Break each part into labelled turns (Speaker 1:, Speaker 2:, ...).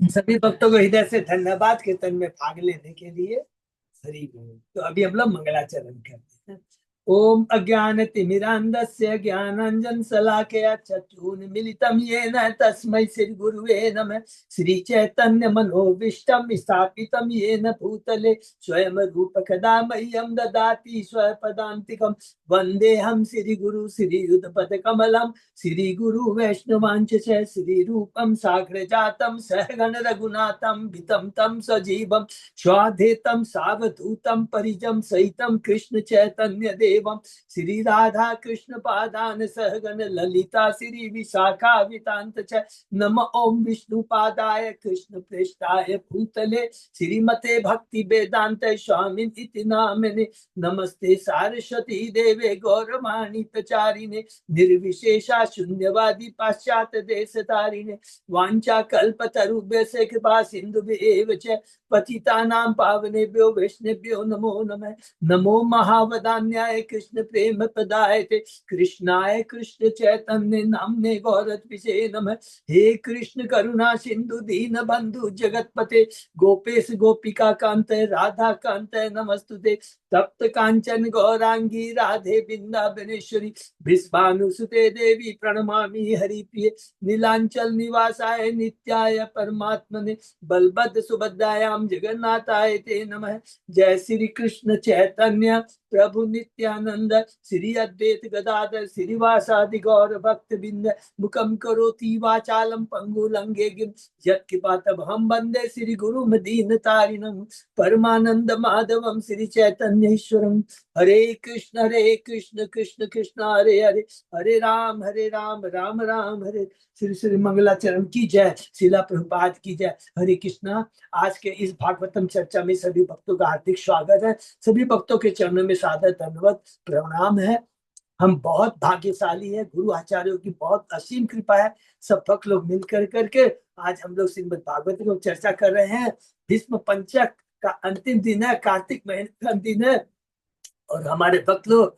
Speaker 1: सभी भक्तों को हृदय से धन्यवाद कीर्तन में भाग लेने के लिए। हरि बोल। तो अभी हम लोग मंगलाचरण करते हैं। ओम अज्ञान तिमिरांधस्य ज्ञानांजन शलाकया चक्षुर्मीलितं येन तस्मै श्री गुरुवे नमः। श्री चैतन्य मनोभीष्टं स्थापितं येन भूतले स्वयं रूप कदा मह्यं ददाति स्वपदान्तिकं। वन्देऽहं श्री गुरु श्री युगपद कमलं श्री गुरु वैष्णवांच श्री रूपं साग्र जातं सहगण रघुनाथं भितं तं सजीवं स्वाधेतं सावधूतं परिजं सहितं कृष्ण चैतन्य देवं श्री राधा कृष्ण पादान सहगण ललिता श्री विशाखा वितांत च नम ओम विष्णु पादाय कृष्ण प्रेष्ठाय भूतले श्रीमते भक्ति वेदांत स्वामी इति नामिने नमस्ते सारस्वती देवे गौरवाणी प्रचारिणे निर्विशेषा शून्यवादी पाश्चात्य देश तारिणे वांछा कल्पतरुभ्यस्य कृपा सिंधुभ्येव च पतितानां पावनेभ्यो वैष्णवेभ्यो नमो नमः। नमो महावदान्याय कृष्ण प्रेम प्रदायते कृष्णाय कृष्ण चैतन्य नामने गौरत्विषे नमः। हे कृष्ण करुणा सिंधु दीन बंधु जगतपते गोपेश गोपिका कांत राधा कांत नमस्तुते तप्त कांचन गौरांगी राधे बिंदाबनेश्वरी विश्वानुसुते देवी प्रणमामि हरिप्रिये नीलांचल निवासाय नित्याय परमात्मने बलभद्र सुभद्रायां जगन्नाथाय ते नमः। जय श्री कृष्ण चैतन्य प्रभु नित्यानंद श्री अद्वैत गदाधर श्रीवासादि गौर भक्त बिंद मुखम करोति वाचालम पंगु लंगे गिम यत्कृपातमहं वन्दे श्री गुरु दीन तारिणं परमानंद माधवम श्री चैतन्य ईश्वरम। हरे कृष्ण कृष्ण कृष्ण हरे हरे हरे राम राम राम हरे। श्री श्री मंगलाचरण की जय। शिला प्रभुपाद की जय। हरे कृष्णा। आज के इस भागवतम चर्चा में सभी भक्तों का हार्दिक स्वागत है। सभी भक्तों के चरणों में सादर धन्यवाद प्रणाम है। हम बहुत भाग्यशाली है, गुरु आचार्यों की बहुत असीम कृपा है। सब भक्त लोग मिलकर करके आज हम लोग श्रीमद् भागवत को चर्चा कर रहे हैं। भीष्म पंचक का अंतिम दिन है, कार्तिक महीने का अंतिम दिन है और हमारे भक्त लोग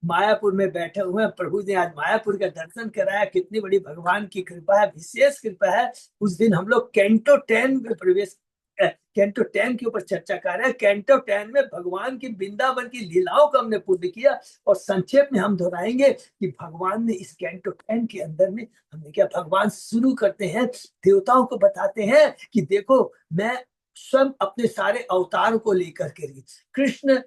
Speaker 1: मायापुर में बैठे हुए हैं। प्रभु ने आज मायापुर का दर्शन कराया। कितनी बड़ी भगवान की कृपा है, विशेष कृपा है। उस दिन हम लोग कैंटो 10 में प्रवेश, कैंटो 10 के ऊपर चर्चा कर रहे हैं। कैंटो 10 में भगवान की वृंदावन की लीलाओं को हमने पूर्ण किया और संक्षेप में हम दोहराएंगे कि भगवान ने इस कैंटो 10 के अंदर में हमने क्या, भगवान शुरू करते हैं, देवताओं को बताते हैं कि देखो मैं स्वयं अपने सारे अवतार को लेकर के, कृष्ण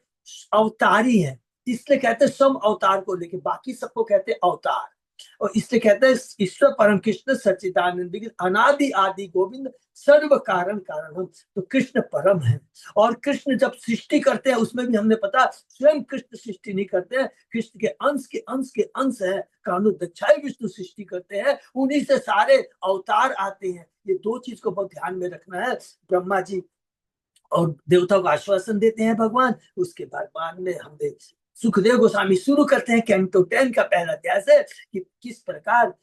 Speaker 1: अवतारी है इसलिए कहते हैं स्वयं अवतार को लेके, बाकी सबको कहते हैं अवतार। और इसलिए कहते हैं ईश्वर परम कृष्ण सच्चिदानंद अनादि आदि गोविंद सर्व कारण कारणम। तो कृष्ण परम है और कृष्ण जब सृष्टि करते हैं उसमें भी हमने पता स्वयं कृष्ण सृष्टि नहीं करते हैं, कृष्ण के अंश के अंश के अंश है। कानू दक्षाई विष्णु सृष्टि करते हैं, उन्हीं से सारे अवतार आते हैं। ये दो चीज को बहुत ध्यान में रखना है। ब्रह्मा जी और देवताओं को आश्वासन देते हैं भगवान। उसके बाद में हमने सुखदेव गोस्वामी शुरू करते हैं कैंटो 10 का पहला अध्याय से कि किस प्रकार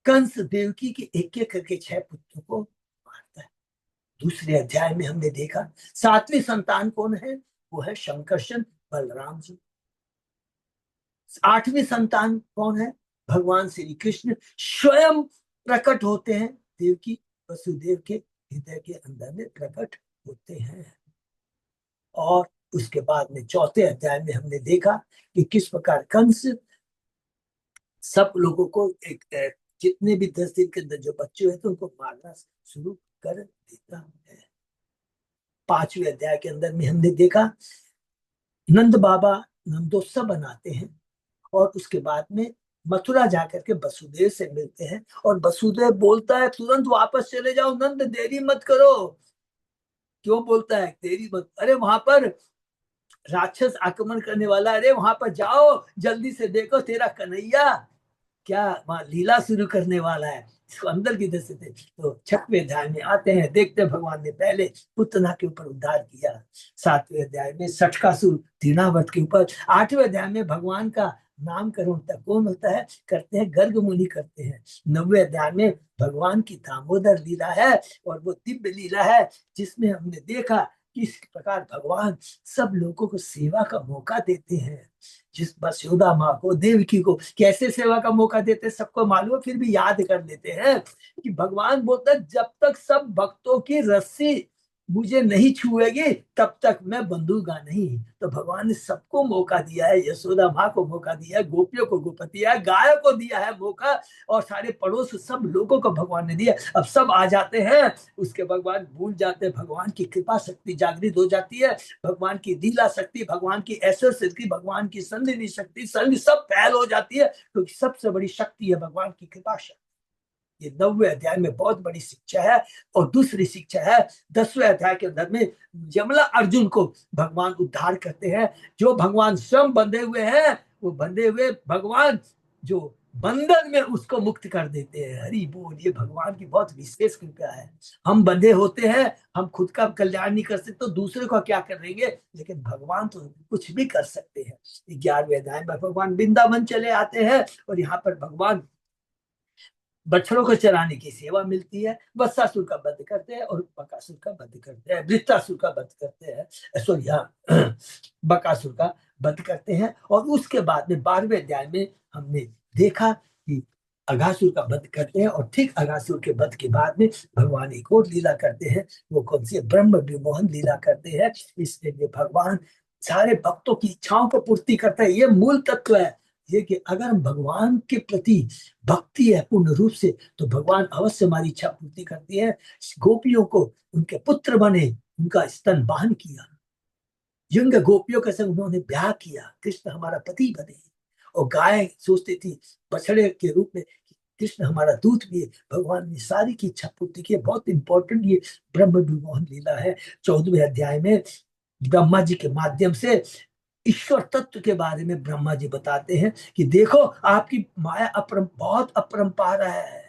Speaker 1: कंस देवकी के एक एक करके 6 पुत्रों को मारता है। दूसरे अध्याय में हमने देखा सातवीं संतान कौन है, वो है शंकरशन बलराम जी। आठवीं संतान कौन है, भगवान श्री कृष्ण स्वयं प्रकट होते हैं, देवकी वसुदेव के हृदय के अंदर में प्रकट होते हैं। और उसके बाद में चौथे अध्याय में हमने देखा कि किस प्रकार कंस सब लोगों को एक जितने भी 10 दिन के अंदर जो बच्चे हुए थे उनको मारना शुरू कर देता है। पांचवें अध्याय के अंदर में हमने देखा नंद बाबा नंदोत्सव बनाते हैं और उसके बाद में मथुरा जाकर के वसुदेव से मिलते हैं और वसुदेव बोलता है तुरंत वापस चले जाओ नंद, देरी मत करो। क्यों बोलता है देरी मत, अरे वहां पर राक्षस आक्रमण करने वाला, अरे वहां पर जाओ जल्दी से, देखो तेरा कन्हैया क्या वहां लीला शुरू करने वाला है। इसको अंदर की दृष्टि से तो छठवें अध्याय में आते हैं, देखते हैं भगवान ने पहले पुतना के ऊपर उद्धार किया। सातवें अध्याय में सटकासुर तीनावत के ऊपर। आठवें अध्याय में भगवान का नामकरण तक कौन होता है, करते हैं गर्ग मुनि करते हैं। नौवें अध्याय में भगवान की दामोदर लीला है और वो दिव्य लीला है जिसमें हमने देखा किस प्रकार भगवान सब लोगों को सेवा का मौका देते हैं। जिस यशोदा माँ को, देवकी को कैसे सेवा का मौका देते हैं सबको मालूम है, फिर भी याद कर लेते हैं कि भगवान बोलता है जब तक सब भक्तों की रस्सी मुझे नहीं छुएगी तब तक मैं बंधूंगा नहीं। तो भगवान ने सबको मौका दिया है, यशोदा माँ को मौका दिया है, गोपियों को मौका दिया है, गाय को दिया है मौका, और सारे पड़ोस सब लोगों को भगवान ने दिया। अब सब आ जाते हैं, उसके भगवान भूल जाते हैं, भगवान की कृपा शक्ति जागृत हो जाती है, भगवान की लीला शक्ति, भगवान की ऐश्वर्य शक्ति, भगवान की संधिनी शक्ति, संधि सब फैल हो जाती है, क्योंकि सबसे बड़ी शक्ति है भगवान की कृपा शक्ति। ये 9वें अध्याय में बहुत बड़ी शिक्षा है। और दूसरी शिक्षा है 10वें अध्याय के अंदर में, यमला अर्जुन को भगवान उद्धार करते हैं। जो भगवान स्वयं बंधे हुए हैं, वो बंधे हुए भगवान जो बंधन में उसको मुक्त कर देते हैं। हरि बोल, ये भगवान की बहुत विशेष कृपा है। हम बंधे होते हैं, हम खुद का कल्याण नहीं कर सकते तो दूसरे को क्या करेंगे, लेकिन भगवान तो कुछ भी कर सकते हैं। 11वें अध्याय में भगवान वृंदावन चले आते हैं, और यहाँ पर भगवान बछड़ों को चराने की सेवा मिलती है। वत्सासुर का वध करते हैं और बकासुर का वध करते हैं, वृत्तासुर का वध करते हैं, सॉरी हाँ, बकासुर का वध करते हैं। और उसके बाद में 12वें अध्याय में हमने देखा कि अघासुर का वध करते हैं, और ठीक अघासुर के वध के बाद में भगवान एक और लीला करते हैं। वो कौन सी? ब्रह्म विमोहन लीला करते हैं। इसलिए भगवान सारे भक्तों की इच्छाओं को पूर्ति करता है। ये मूल तत्व है ये कि अगर हम भगवान के प्रति भक्ति है पूर्ण रूप से, तो भगवान अवश्य हमारी इच्छा पूर्ति करती है। गोपियों को उनके पुत्र बने, उनका स्तनपान किया, यंग गोपियों के संग उन्होंने ब्याह किया, कृष्ण हमारा पति बने। और गाय सोचती थी बछड़े के रूप में कृष्ण हमारा दूत भी है। भगवान ने सारी की इच्छा पूर्ति की। बहुत इंपॉर्टेंट ये ब्रह्म विमोहन लीला है। 14वें अध्याय में ब्रह्मा जी के माध्यम से ईश्वर तत्व के बारे में ब्रह्मा जी बताते हैं कि देखो आपकी माया बहुत अपरंपार है,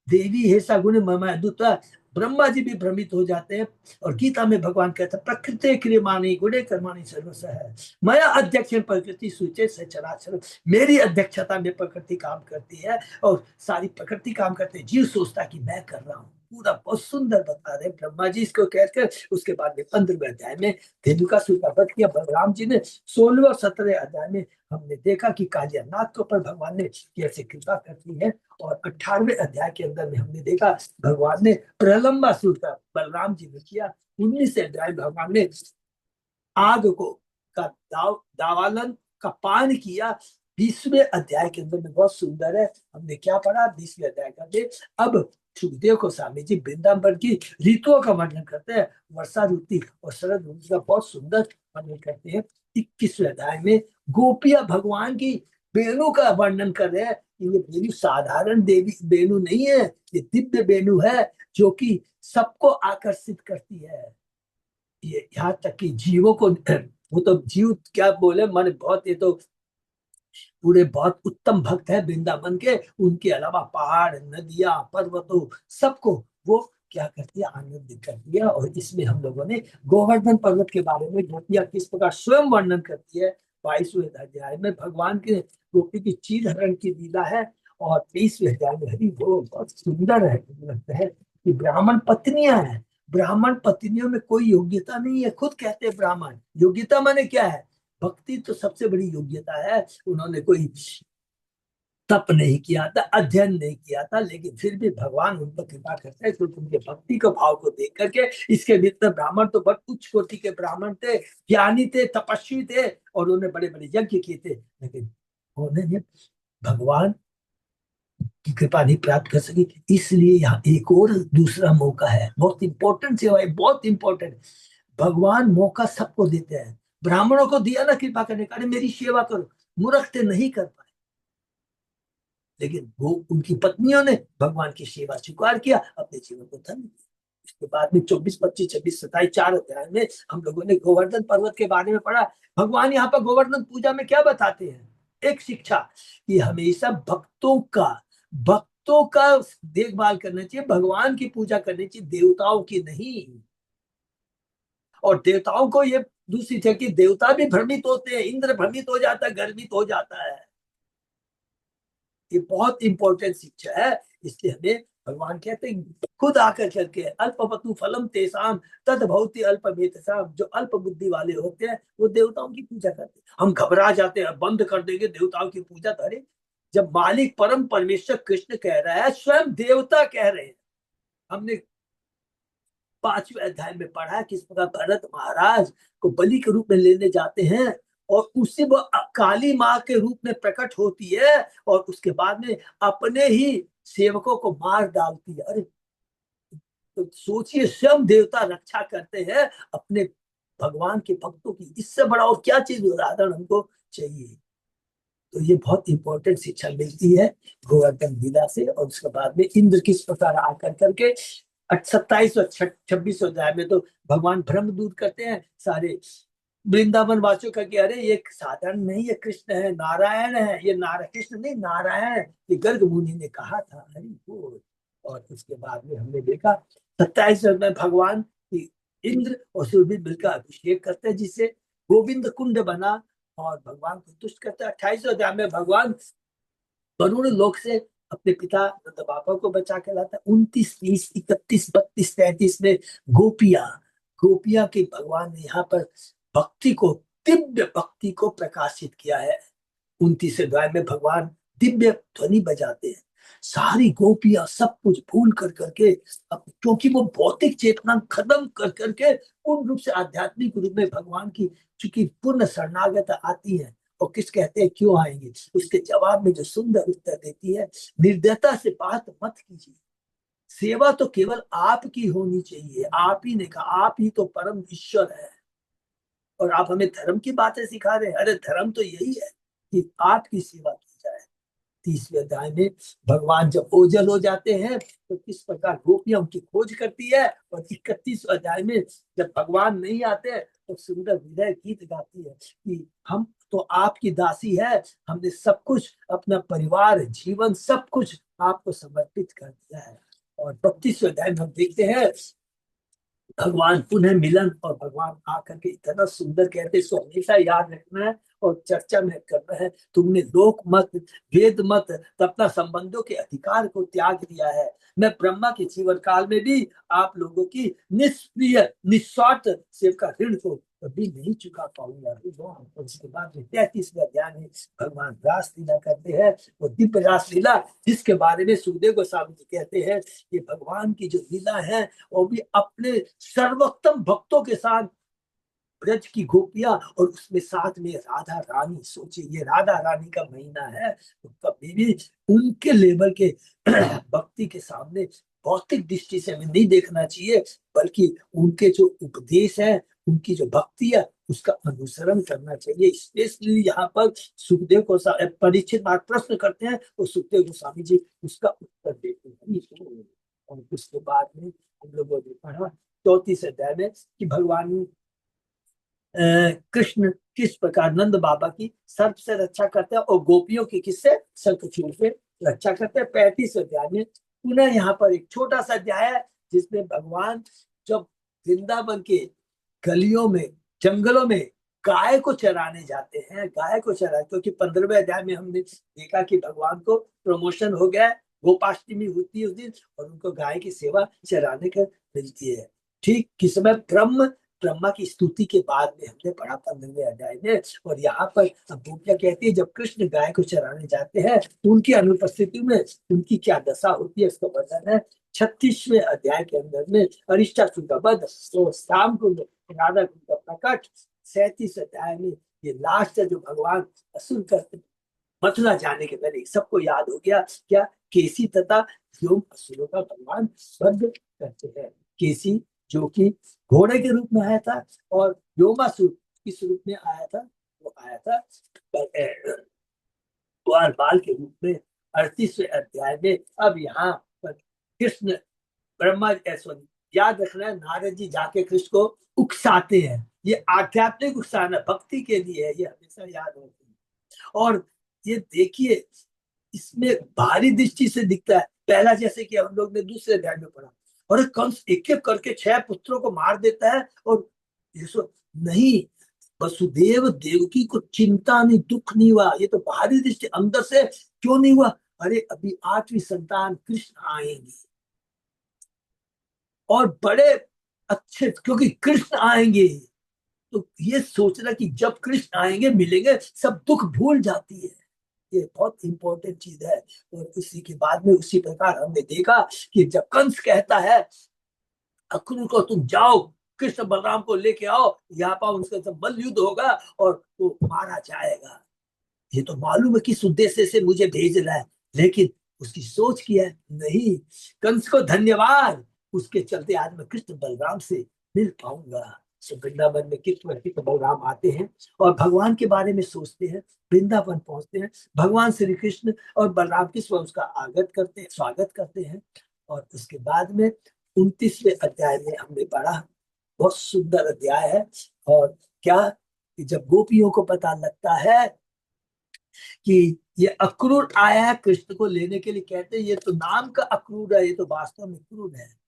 Speaker 1: देवी हे सगुण ममा दूता। ब्रह्मा जी भी भ्रमित हो जाते हैं। और गीता में भगवान कहते हैं प्रकृति क्रियमाणी गुणे कर्माणी सर्वस है, मैं अध्यक्ष प्रकृति सूचे से चराचर। मेरी अध्यक्षता में प्रकृति काम करती है और सारी प्रकृति काम करती है, जीव सोचता कि मैं कर रहा हूँ। पूरा बहुत सुंदर बता रहे ब्रह्मा जी इसको कहकर। उसके बाद में 15वें अध्याय में धेनुकासुर का वध किया बलराम जी ने। 16वें और 17वें अध्याय में हमने देखा कि कालियानाथ के ऊपर भगवान ने कैसे कृपा करती है। और 18वें अध्याय के अंदर में हमने देखा भगवान ने प्रलंबासुर का बलराम जी ने किया। 19वें अध्याय भगवान ने आग को का दावालन का पान किया। 20वें अध्याय के अंदर में बहुत सुंदर है। हमने क्या पढ़ा 20वें अध्याय का? अब सुखदेव को स्वामी जी वृंदावन की ऋतुओं का वर्णन करते हैं। वर्षा ऋतु और शरद ऋतु का बहुत सुंदर वर्णन करते हैं। 21वें अध्याय में गोपियां भगवान की बेणु का वर्णन कर रहे हैं। ये बेणु साधारण देवी बेणु नहीं है, ये दिव्य बेणु है जो कि सबको आकर्षित करती है। ये यहाँ तक कि जीवों को, वो तो जीव क्या बोले, मन बहुत, ये तो पूरे बहुत उत्तम भक्त है वृंदावन के। उनके अलावा पहाड़, नदियां, पर्वतों, सबको वो क्या करती है, आनंदित करती है। और इसमें हम लोगों ने गोवर्धन पर्वत के बारे में गोपियां किस प्रकार स्वयं वर्णन करती है। 22वें अध्याय में भगवान के गोपी की चीर हरण की लीला है। और 23वें अध्याय में हरि वो बहुत सुंदर है, लगता है कि ब्राह्मण पत्नियां हैं। ब्राह्मण पत्नियों में कोई योग्यता नहीं है, खुद कहते हैं ब्राह्मण। योग्यता माने क्या है? भक्ति तो सबसे बड़ी योग्यता है। उन्होंने कोई तप नहीं किया था, अध्ययन नहीं किया था, लेकिन फिर भी भगवान उन पर कृपा करते हैं क्योंकि उनके भक्ति के भाव को देख करके। इसके भीतर ब्राह्मण तो बहुत उच्च कोटि के ब्राह्मण थे, ज्ञानी थे, तपस्वी थे, और उन्होंने बड़े बड़े यज्ञ किए थे, लेकिन उन्होंने भगवान की कृपा नहीं प्राप्त कर सकी। इसलिए यहाँ एक और दूसरा मौका है, बहुत इंपॉर्टेंट सेवा है, बहुत इंपॉर्टेंट। भगवान मौका सबको देते हैं। ब्राह्मणों को दिया ना कृपा करने का, मेरी सेवा करो, मूर्ख थे नहीं कर पाए, लेकिन वो उनकी पत्नियों ने भगवान की सेवा स्वीकार किया, अपने जीवन को धन्य किया। उसके बाद में 24, 25, 26, 27 4 अध्याय में हम लोगों ने गोवर्धन पर्वत के बारे में पढ़ा। भगवान यहाँ पर गोवर्धन पूजा में क्या बताते हैं? एक शिक्षा कि हमेशा भक्तों का देखभाल करना चाहिए, भगवान की पूजा करनी चाहिए, देवताओं की नहीं। और देवताओं को ये दूसरी है कि देवता भी भ्रमित होते हैं, इंद्र भ्रमित हो जाता है, गर्वित हो जाता है। ये बहुत इंपॉर्टेंट शिक्षा है। इसलिए हमें भगवान कहते हैं खुद आकर करके अल्पवतु फलम तेसाम तद भवति अल्पमेतसाम, जो अल्प बुद्धि वाले होते हैं वो देवताओं की पूजा करते हैं। हम घबरा जाते हैं, बंद कर देंगे देवताओं की पूजा। तो अरे जब मालिक परम परमेश्वर कृष्ण कह रहा है, स्वयं देवता कह रहे हैं। हमने 5वें अध्याय में पढ़ा है किस प्रकार भरत महाराज को बलि के रूप में लेने जाते हैं और उससे वो काली माँ के रूप में प्रकट होती है और उसके बाद में अपने ही सेवकों को मार डालती है। अरे तो सोचिए, स्वयं देवता रक्षा करते हैं अपने भगवान के भक्तों की, इससे बड़ा और क्या चीज उदाहरण हमको चाहिए। तो ये बहुत इंपॉर्टेंट शिक्षा मिलती है गोवर्धन लीला से। और उसके बाद में इंद्र किस प्रकार आकर करके 27 और 26 अध्याय में तो भगवान भ्रम दूर करते हैं सारे वृंदावन वासियों का कि अरे ये साधारण नहीं, ये कृष्ण है, नारायण है, ये कृष्ण नहीं नारायण है, ये गर्ग मुनि ने कहा था। हरि बोल। और उसके बाद में हमने देखा 27 में भगवान इंद्र और सूर्य मिलकर अभिषेक करते हैं जिससे गोविंद कुंड बना और भगवान को तुष्ट करते हैं। 28 अध्याय में भगवान वरुण लोक से अपने पिता नंद बाबा को बचा के लाता है। 29, 30, 31, 32, 33 में गोपियां गोपियां की भगवान ने यहाँ पर भक्ति को, दिव्य भक्ति को प्रकाशित किया है। 29 अध्याय में भगवान दिव्य ध्वनि बजाते हैं, सारी गोपियां सब कुछ भूल कर करके, क्योंकि वो भौतिक चेतना खत्म कर करके पूर्ण रूप से आध्यात्मिक रूप में भगवान की चूंकि पूर्ण शरणागत आती है। और किस कहते हैं क्यों आएंगे, उसके जवाब में जो सुंदर उत्तर देती है, निर्दयता से बात मत कीजिए, सेवा तो केवल आपकी होनी चाहिए। आप ही ने कहा, आप ही तो परम ईश्वर है और आप हमें धर्म की बातें सिखा रहे हैं। अरे धर्म तो यही है कि आपकी सेवा की जाए। 30वें अध्याय में भगवान जब ओझल हो जाते हैं तो किस प्रकार गोपियां उनकी खोज करती है। और 31 अध्याय में जब भगवान नहीं आते तो सुंदर विजय गीत गाती है कि हम तो आपकी दासी है, हमने सब कुछ अपना परिवार जीवन सब कुछ आपको समर्पित कर दिया है। और 32वें अध्याय में हम देखते हैं भगवान पुनः मिलन और भगवान आकर के इतना सुंदर कहते, इसको हमेशा याद रखना है और चर्चा में करना है। तुमने लोक मत वेद मत अपना संबंधों के अधिकार को त्याग दिया है। मैं ब्रह्मा के जीवन काल में भी आप लोगों की निष्प्रिय निस्वार्थ सेवा ऋण को कभी नहीं चुका पाऊंगा। और उसके बाद 33वें अध्याय में भगवान रास लीला करते हैं, वो दिव्य रास लीला जिसके बारे में सुखदेव गोस्वामी जी कहते हैं ये भगवान की जो लीला है वो भी अपने सर्वोत्तम भक्तों के साथ ब्रज की गोपियां और उसमें साथ में राधा रानी। सोचिए ये राधा रानी का महीना है तो कभी भी उनके लेवल के भक्ति के सामने भौतिक दृष्टि से हमें नहीं देखना चाहिए, बल्कि उनके जो उपदेश है, उनकी जो भक्ति है उसका अनुसरण करना चाहिए। इसलिए यहाँ पर सुखदेव को परीक्षित बात प्रश्न करते हैं तो सुखदेव गोस्वामी जी उसका उत्तर देते हैं। और उसके बाद में हम लोगों ने पढ़ा 34 अध्याय में कि भगवान कृष्ण किस प्रकार नंद बाबा की सर्प से रक्षा करते हैं और गोपियों की किससे, शंखचूड़ से रक्षा करते हैं। 35 अध्याय में पुनः यहाँ पर एक छोटा सा अध्याय है जिसमें भगवान जब वृंदावन के गलियों में जंगलों में गाय को चराने जाते हैं, गाय को चरा, क्योंकि 15वें अध्याय में हमने देखा कि भगवान को प्रमोशन हो गया, गोपाष्टमी होती है उस दिन और उनको गाय की सेवा चराने का मिलती है। ठीक किस समय ब्रह्मा की स्तुति के बाद में हमने पढ़ा 15वें अध्याय में। और यहाँ पर गोपियां कहती है जब कृष्ण गाय को चराने जाते हैं तो उनकी अनुपस्थिति में उनकी क्या दशा होती है, इसका वर्णन है 36वें अध्याय के अंदर में। अरिष्टासुर का वध, तो शाम को राधा का प्रकट। 37 अध्याय में ये लास्ट है जो भगवान असुर करते मथुरा जाने के पहले सबको याद हो गया क्या, केसी तथा व्योम असुरों का भगवान वध करते हैं। केसी जो कि घोड़े के रूप में आया था और व्योमासुर किस रूप में आया था, वो आया था द्वार बाल के रूप में। 38वें अध्याय में अब यहाँ पर कृष्ण ब्रह्मा सॉरी याद रखना है, नारद जी जाके कृष्ण को उकसाते हैं। ये आध्यात्मिक उकसाना भक्ति के लिए है, ये हमेशा याद होती है। और ये देखिए इसमें भारी दृष्टि से दिखता है। पहला जैसे कि हम लोग ने दूसरे अध्याय में पढ़ा और कंस एक एक करके 6 पुत्रों को मार देता है और नहीं, वसुदेव देवकी को चिंता नहीं, दुख नहीं हुआ। ये तो बाहरी दृष्टि, अंदर से क्यों नहीं हुआ, अरे अभी 8वीं संतान कृष्ण आएंगे, और बड़े अच्छे, क्योंकि कृष्ण आएंगे। तो ये सोचना कि जब कृष्ण आएंगे मिलेंगे, सब दुख भूल जाती है। ये बहुत इंपॉर्टेंट चीज है। और उसी के बाद में उसी प्रकार हमने देखा कि जब कंस कहता है अक्रूर को तुम जाओ कृष्ण बलराम को लेके आओ, यहाँ पर उनका सब बल युद्ध होगा और वो मारा जाएगा। ये तो मालूम है किस उद्देश्य से मुझे भेज रहा है, लेकिन उसकी सोच की है नहीं, कंस को धन्यवाद, उसके चलते आज मैं कृष्ण बलराम से मिल पाऊंगा। तो वृंदावन में कृष्ण बलराम आते हैं और भगवान के बारे में सोचते हैं, वृंदावन पहुंचते हैं, भगवान श्री कृष्ण और बलराम की स्वयं उसका आगत करते हैं, स्वागत करते हैं। और उसके बाद में 29वें अध्याय में हमने पढ़ा, बहुत सुंदर अध्याय है। और क्या कि जब गोपियों को पता लगता है कि ये अक्रूर आया है कृष्ण को लेने के लिए, कहते हैं ये तो नाम का अक्रूर है, ये तो वास्तव में क्रूर है।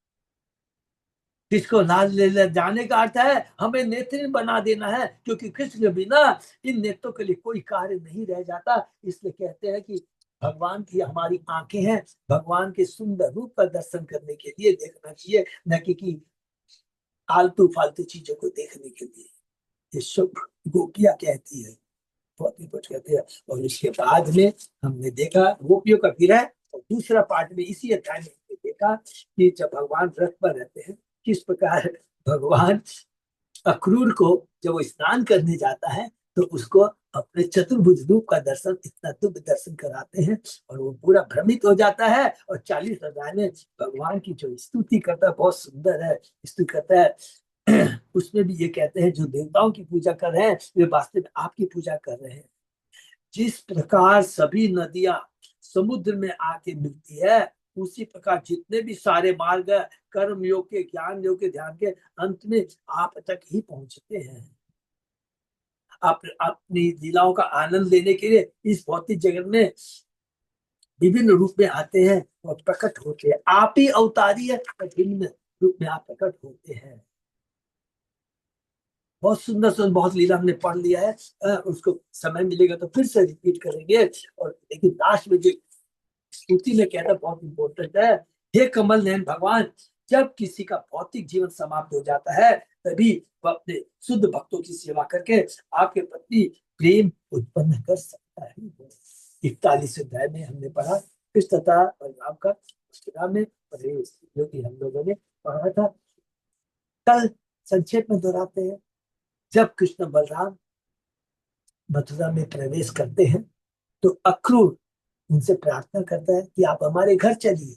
Speaker 1: किसको नाज ले जाने का अर्थ है हमें नेत्रीन बना देना है, क्योंकि कृष्ण के बिना इन नेत्रों के लिए कोई कार्य नहीं रह जाता। इसलिए कहते हैं कि भगवान की हमारी आंखें हैं, भगवान के सुंदर रूप का दर्शन करने के लिए देखना चाहिए, न कि आलतू फालतू चीजों को देखने के लिए। ये शुभ गोपियां कहती है, बहुत ही कुछ कहते हैं। और इसके बाद में हमने देखा गोपियों का विरह, और दूसरा पार्ट में इसी अध्याय में हमने देखा कि जब भगवान रथ पर रहते हैं किस प्रकार भगवान अक्रूर को जब वो स्नान करने जाता है तो उसको अपने चतुर्भुज रूप का दर्शन, इतना दिव्य दर्शन कराते हैं और वो पूरा भ्रमित हो जाता है। और 40 अध्याय में भगवान की जो स्तुति करता है बहुत सुंदर है, स्तुति करता है। उसमें भी ये कहते हैं जो देवताओं की पूजा कर रहे हैं वे वास्तव में आपकी पूजा कर रहे हैं। जिस प्रकार सभी नदियां समुद्र में आके मिलती है, उसी प्रकार जितने भी सारे मार्ग कर्म योग के, ज्ञान योग के, ध्यान के, अंत में आप तक ही पहुंचते हैं। आप अपनी लीलाओं का आनंद लेने के लिए इस भौतिक जगत में विभिन्न रूप में आते हैं और प्रकट होते हैं। आप ही अवतारी है, विभिन्न रूप में आप प्रकट होते हैं। बहुत सुंदर सुंदर बहुत लीला हमने पढ़ लिया है, उसको समय मिलेगा तो फिर से रिपीट करेंगे। और लेकिन लास्ट में जो स्तुति में कहना बहुत इंपॉर्टेंट है, हे कमल नयन भगवान, जब किसी का भौतिक जीवन समाप्त हो जाता है तभी वह अपने शुद्ध भक्तों की सेवा करके आपके प्रति प्रेम उत्पन्न कर सकता है। 41 अध्याय में हमने पढ़ा कृष्ण तथा बलराम का मथुरा में प्रवेश, जो कि हम लोगों ने पढ़ा था। कल संक्षेप में दोहराते हैं, जब कृष्ण बलराम मथुरा में प्रवेश करते हैं तो अक्रूर उनसे प्रार्थना करता है कि आप हमारे घर चलिए।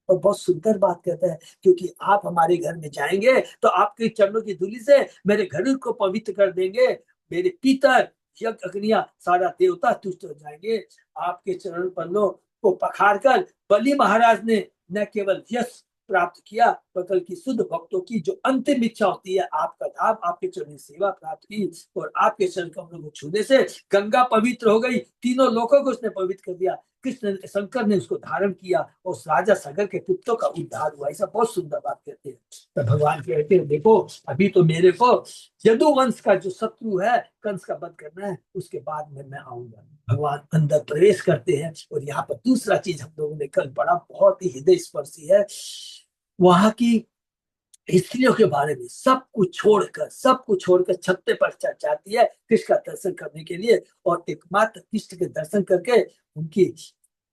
Speaker 1: और बहुत सुंदर बात कहता है, क्योंकि आप हमारे घर में जाएंगे तो आपके चरणों की धूलि से मेरे घर को पवित्र कर देंगे, मेरे पितर यज्ञ अग्नियां सारा देवता तुष्ट हो जाएंगे। आपके चरण पन्नों को पखार कर बलि महाराज ने न केवल यश प्राप्त किया, बल्कि शुद्ध भक्तों की जो अंतिम इच्छा होती है आपका धाम, आपके चरण सेवा प्राप्त की। और आपके चरण कमलों को छूने से गंगा पवित्र हो गई, तीनों लोगों को उसने पवित्र कर दिया। कृष्ण शंकर ने उसको धारण किया और उस राजा सागर के पुत्रों का उद्धार हुआ। ऐसा बहुत सुंदर बात कहते हैं। तो भगवान कहते हैं देखो अभी तो मेरे को यदुवंश का जो शत्रु है कंस का वध करना है, उसके बाद में मैं आऊंगा। भगवान अंदर प्रवेश करते हैं। और यहाँ पर दूसरा चीज हम लोगों ने कल पढ़ा, बहुत ही हृदय स्पर्शी है, वहां की स्त्रियों के बारे में। सब कुछ छोड़कर छत्ते पर चढ़ जाती है कृष्ण का दर्शन करने के लिए। और एकमात्र कृष्ण के दर्शन करके उनकी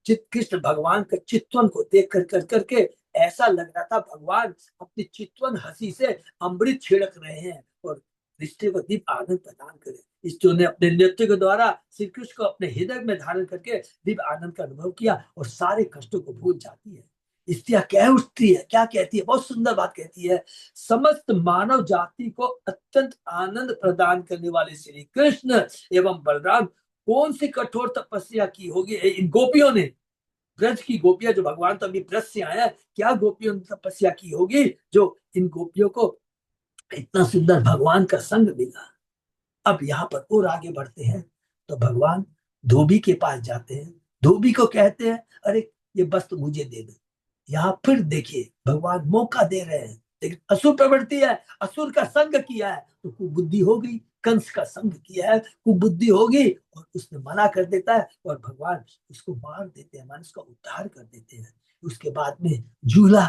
Speaker 1: कृष्ण भगवान के चितवन को देख कर करके ऐसा लग रहा था भगवान अपनी चितवन हंसी से अमृत छिड़क रहे हैं और दृष्टि को दीप आनंद प्रदान करे। ईश्वर ने अपने नृत्य के द्वारा श्री कृष्ण को अपने हृदय में धारण करके दिव्य आनंद का अनुभव किया और सारे कष्टों को भूल जाती है। स्त्रियां कह उठती है, क्या कहती है, बहुत सुंदर बात कहती है, समस्त मानव जाति को अत्यंत आनंद प्रदान करने वाले श्री कृष्ण एवं बलराम कौन सी कठोर तपस्या की होगी इन गोपियों ने। ब्रज की गोपियां, जो भगवान तो अभी ब्रज से आया, क्या गोपियों ने तपस्या की होगी जो इन गोपियों को इतना सुंदर भगवान का संग मिला। अब यहाँ पर और आगे बढ़ते हैं तो भगवान धोबी के पास जाते हैं, धोबी को कहते हैं अरे ये वस्त्र मुझे दे दो। यहाँ फिर देखिए भगवान मौका दे रहे हैं, लेकिन असुर प्रवृत्ति है, असुर का संग किया है तो कुबुद्धि हो गई, कंस का संग किया है कुबुद्धि होगी और उसने मना कर देता है और भगवान उसको मार देते हैं, मान उसका उद्धार कर देते हैं। उसके बाद में झूला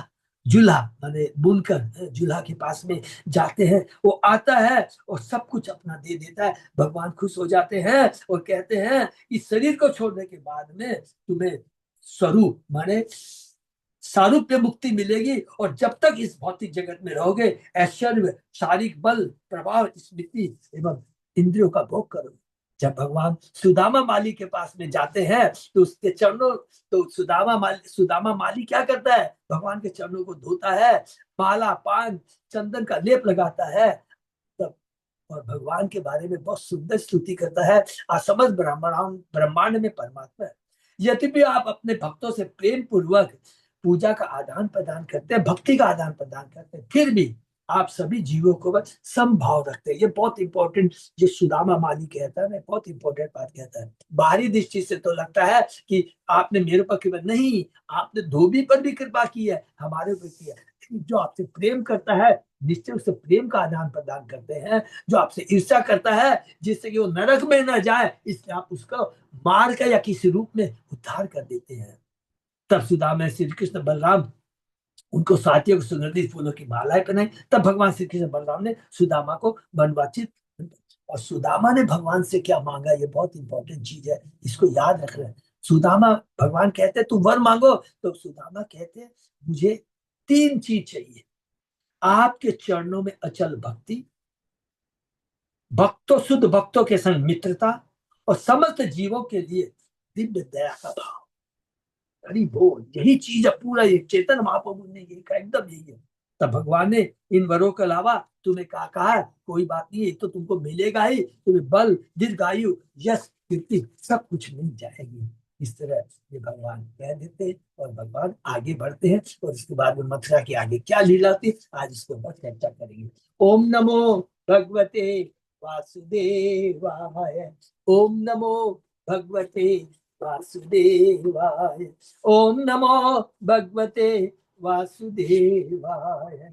Speaker 1: जुल्हा माने बुनकर जुल्हा के पास में जाते हैं, वो आता है और सब कुछ अपना दे देता है। भगवान खुश हो जाते हैं और कहते हैं इस शरीर को छोड़ने के बाद में तुम्हें स्वरूप माने सारूप्य मुक्ति मिलेगी, और जब तक इस भौतिक जगत में रहोगे ऐश्वर्य, शारीरिक बल, प्रभाव, स्मृति एवं इंद्रियों का भोग करो। जब भगवान सुदामा माली के पास में जाते हैं तो उसके चरणों, तो सुदामा माली क्या करता है, भगवान के चरणों को धोता है, माला पान चंदन का लेप लगाता है तब, और भगवान के बारे में बहुत सुंदर स्तुति करता है। असमस्त ब्रह्मांड में परमात्मा है। यद्यपि आप अपने भक्तों से प्रेम पूर्वक पूजा का आदान प्रदान करते हैं, भक्ति का आदान प्रदान करते हैं, फिर भी आप सभी जीवों को बस समभाव रखते हैं। ये बहुत इंपॉर्टेंट, जो सुदामा माली कहता है ना, बहुत इंपॉर्टेंट बात कहता है। बाहरी दृष्टि से तो लगता है कि आपने मेरे पर कृपा नहीं, आपने धोबी पर भी कृपा की है, हमारे ऊपर की है। जो आपसे प्रेम करता है निश्चय उससे प्रेम का आदान प्रदान करते हैं। जो आपसे ईर्ष्या करता है जिससे कि वो नरक में न जाए, इसलिए आप उसको मार कर या किसी रूप में उद्धार कर देते हैं। तब सुदामा श्री कृष्ण बलराम उनको साथियों को सुगंधित फूलों की मालाएं पहनाई। तब भगवान श्री कृष्ण बलराम ने सुदामा को वनवाचित, और सुदामा ने भगवान से क्या मांगा, ये बहुत इंपॉर्टेंट चीज है, इसको याद रखना है। सुदामा, भगवान कहते तू वर मांगो, तो सुदामा कहते मुझे 3 चीज चाहिए, आपके चरणों में अचल भक्ति, भक्तों शुद्ध भक्तों के संग मित्रता, और समस्त जीवों के लिए दिव्य दया का भाव। अरे बोल, यही चीज है पूरा, ये चेतन महाप्रभु ने यही कहा, एकदम यही है। तब भगवान ने इन वरों के अलावा तुम्हें कहा कोई बात नहीं, तो तुमको मिलेगा ही, तुम्हें बल, दीर्घायु, यश, कीर्ति सब कुछ मिल जाएगी। इस तरह ये भगवान कह देते हैं और भगवान आगे बढ़ते हैं, और इसके बाद में मथुरा की आगे क्या लीला होती है आज इसको बहुत चर्चा करेंगे। ओम नमो भगवते वासुदेवाय, ओम नमो भगवते वासुदेवाय, ओम नमो भगवते वासुदेवाय।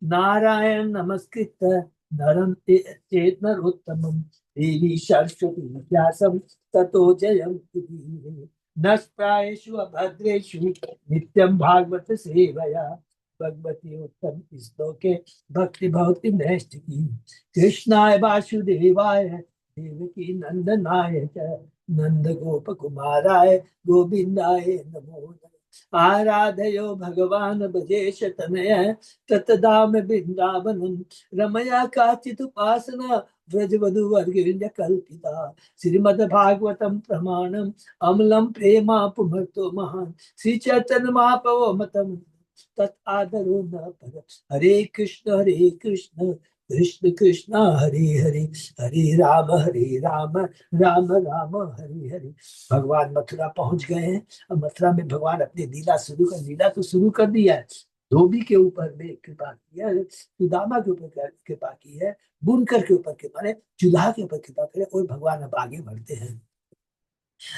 Speaker 1: नारायण नमस्कृत नरं चेत नरोत्तमं देवी सरस्वती व्यासं ततो जयमुदीरये। नष्प्रायेषु अभद्रेषु नित्यं भागवत सेवया भगवती उत्तम श्लोके भक्ति भवति नैष्ठिकी। कृष्णाय वासुदेवाय देवकी नंदनाय च नंद गोप कुमाराय गोविंदाय नमो नमः। आराधयो भगवान भजेश तनय ततदाम वृंदावनम रमया काचित उपासना व्रजवधु वर्ग कल्पिता। श्रीमद् भागवतम प्रमाणम अमलम प्रेमा पुमर्तो महान श्री चैतन्य महाप्रभु मतम तत् आदरो न पर। हरे कृष्ण कृष्ण कृष्ण हरे हरे, हरे राम राम राम हरे हरे। भगवान मथुरा पहुंच गए हैं। अब मथुरा में भगवान अपनी लीला तो शुरू कर दिया है। धोबी के ऊपर में कृपा किया है, सुदामा के ऊपर कृपा की है, बुनकर के ऊपर कृपा है, चूल्हा के ऊपर कृपा करे, और भगवान अब आगे बढ़ते हैं।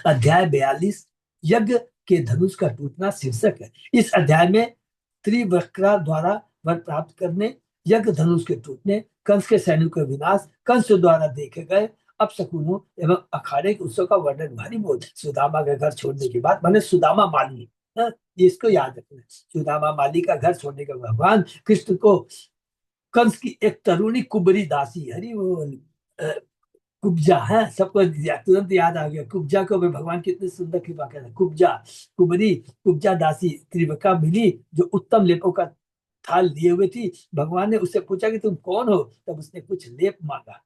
Speaker 1: अध्याय 42 यज्ञ के धनुष का टूटना शीर्षक है। इस अध्याय में त्रिवक्रा द्वारा वर प्राप्त करने, यज्ञ धनुष के टूटने, कंस के सैनिकों का विनाश, कंस द्वारा देखे गए अपशकुनों एवं अखाड़े के उत्सव का वर्णन। भारी बोल, सुदामा का घर छोड़ने के बाद, मैंने सुदामा माली, ये इसको याद रखना। सुदामा माली का घर छोड़ने के भगवान कृष्ण को कंस की एक तरुणी कुबरी दासी, हरी बोल, कुब्जा है, सबको तुरंत याद आ गया। कुब्जा को भी भगवान कितने सुंदर कृपा कर, कुब्जा कुबरी कुब्जा दासी त्रिवका मिली, जो उत्तम लेपों का थाल लिए हुए थी। भगवान ने उससे पूछा कि तुम कौन हो, तब उसने कुछ लेप मांगा,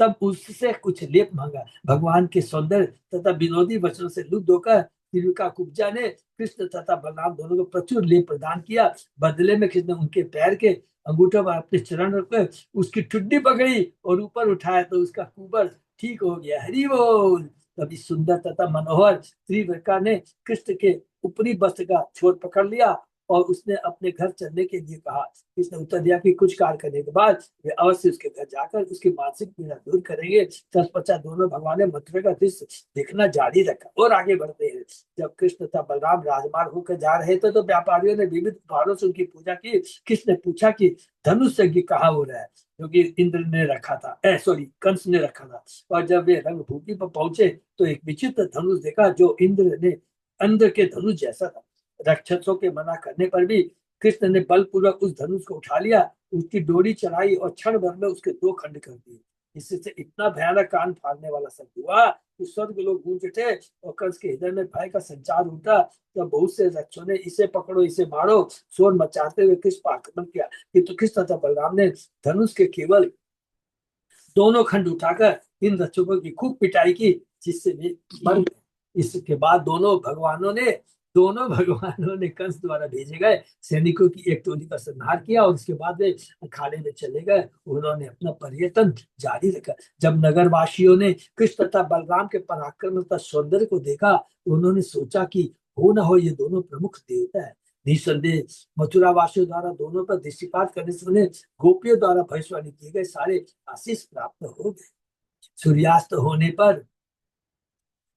Speaker 1: तब उससे कुछ लेप मांगा। भगवान के सौंदर्य तथा विनोदी वचनों से लुब्ध होकर त्रिविका कुब्जा ने कृष्ण तथा बलराम दोनों को प्रचुर लेप प्रदान किया। बदले में कृष्ण उनके पैर के अंगूठों पर अपने चरण रखकर उसकी ठुड्डी पकड़ी और ऊपर उठाया, तो उसका कुबर ठीक हो गया। हरि बोल। तभी सुंदर तथा मनोहर त्रिविका ने कृष्ण के ऊपरी वस्त्र का छोर पकड़ लिया और उसने अपने घर चलने के लिए कहा। इसने उत्तर दिया कि कुछ कार्य करने के बाद वे अवश्य उसके घर जाकर उसकी मानसिक पीड़ा दूर करेंगे। तत्पश्चात दोनों भगवान ने मथुरा का दृश्य देखना जारी रखा और आगे बढ़ते हैं। जब कृष्ण तथा बलराम राजमार्ग होकर जा रहे थे तो व्यापारियों ने विविध उपहारों से उनकी पूजा की। कृष्ण ने पूछा कि धनुष यज्ञ कहाँ हो रहा है, क्योंकि इंद्र ने रखा था, कंस ने रखा था। और जब वे रंगभूमि पर पहुंचे तो एक विचित्र धनुष देखा जो इंद्र के धनुष जैसा था। राक्षसों के मना करने पर भी कृष्ण ने बलपूर्वक उस धनुष को उठा लिया, उसकी डोरी चढ़ाई और क्षण भर में उसके दो खंड कर दिए। इससे इतना भयानक कान फाड़ने वाला शब्द हुआ कि स्वर्ग लोग गूंज उठे और कंस के हृदय में भय का संचार उठा। तब बहुत से रक्षों ने इसे पकड़ो इसे मारो शोर मचाते हुए कृष्ण पर आक्रमण किया, किंतु कृष्ण तथा बलराम ने धनुष के केवल दोनों खंड उठाकर इन रक्षकों की खूब पिटाई की, जिससे वे मर गए। इसके बाद दोनों भगवानों ने कंस द्वारा भेजे गए सैनिकों की एक टोली का संहार किया और उसके बाद वे अखाड़े में चले गए। उन्होंने अपना पर्यटन जारी रखा। जब नगरवासियों ने कृष्ण तथा बलराम के पराक्रम तथा सौंदर्य को देखा, उन्होंने सोचा कि हो न हो ये दोनों प्रमुख देवता है। निसंदेह मथुरा वासियों द्वारा दोनों पर दृष्टिपात करने से उन्हें गोपियों द्वारा भविष्यवाणी किए गए सारे आशीष प्राप्त हो गए। सूर्यास्त होने पर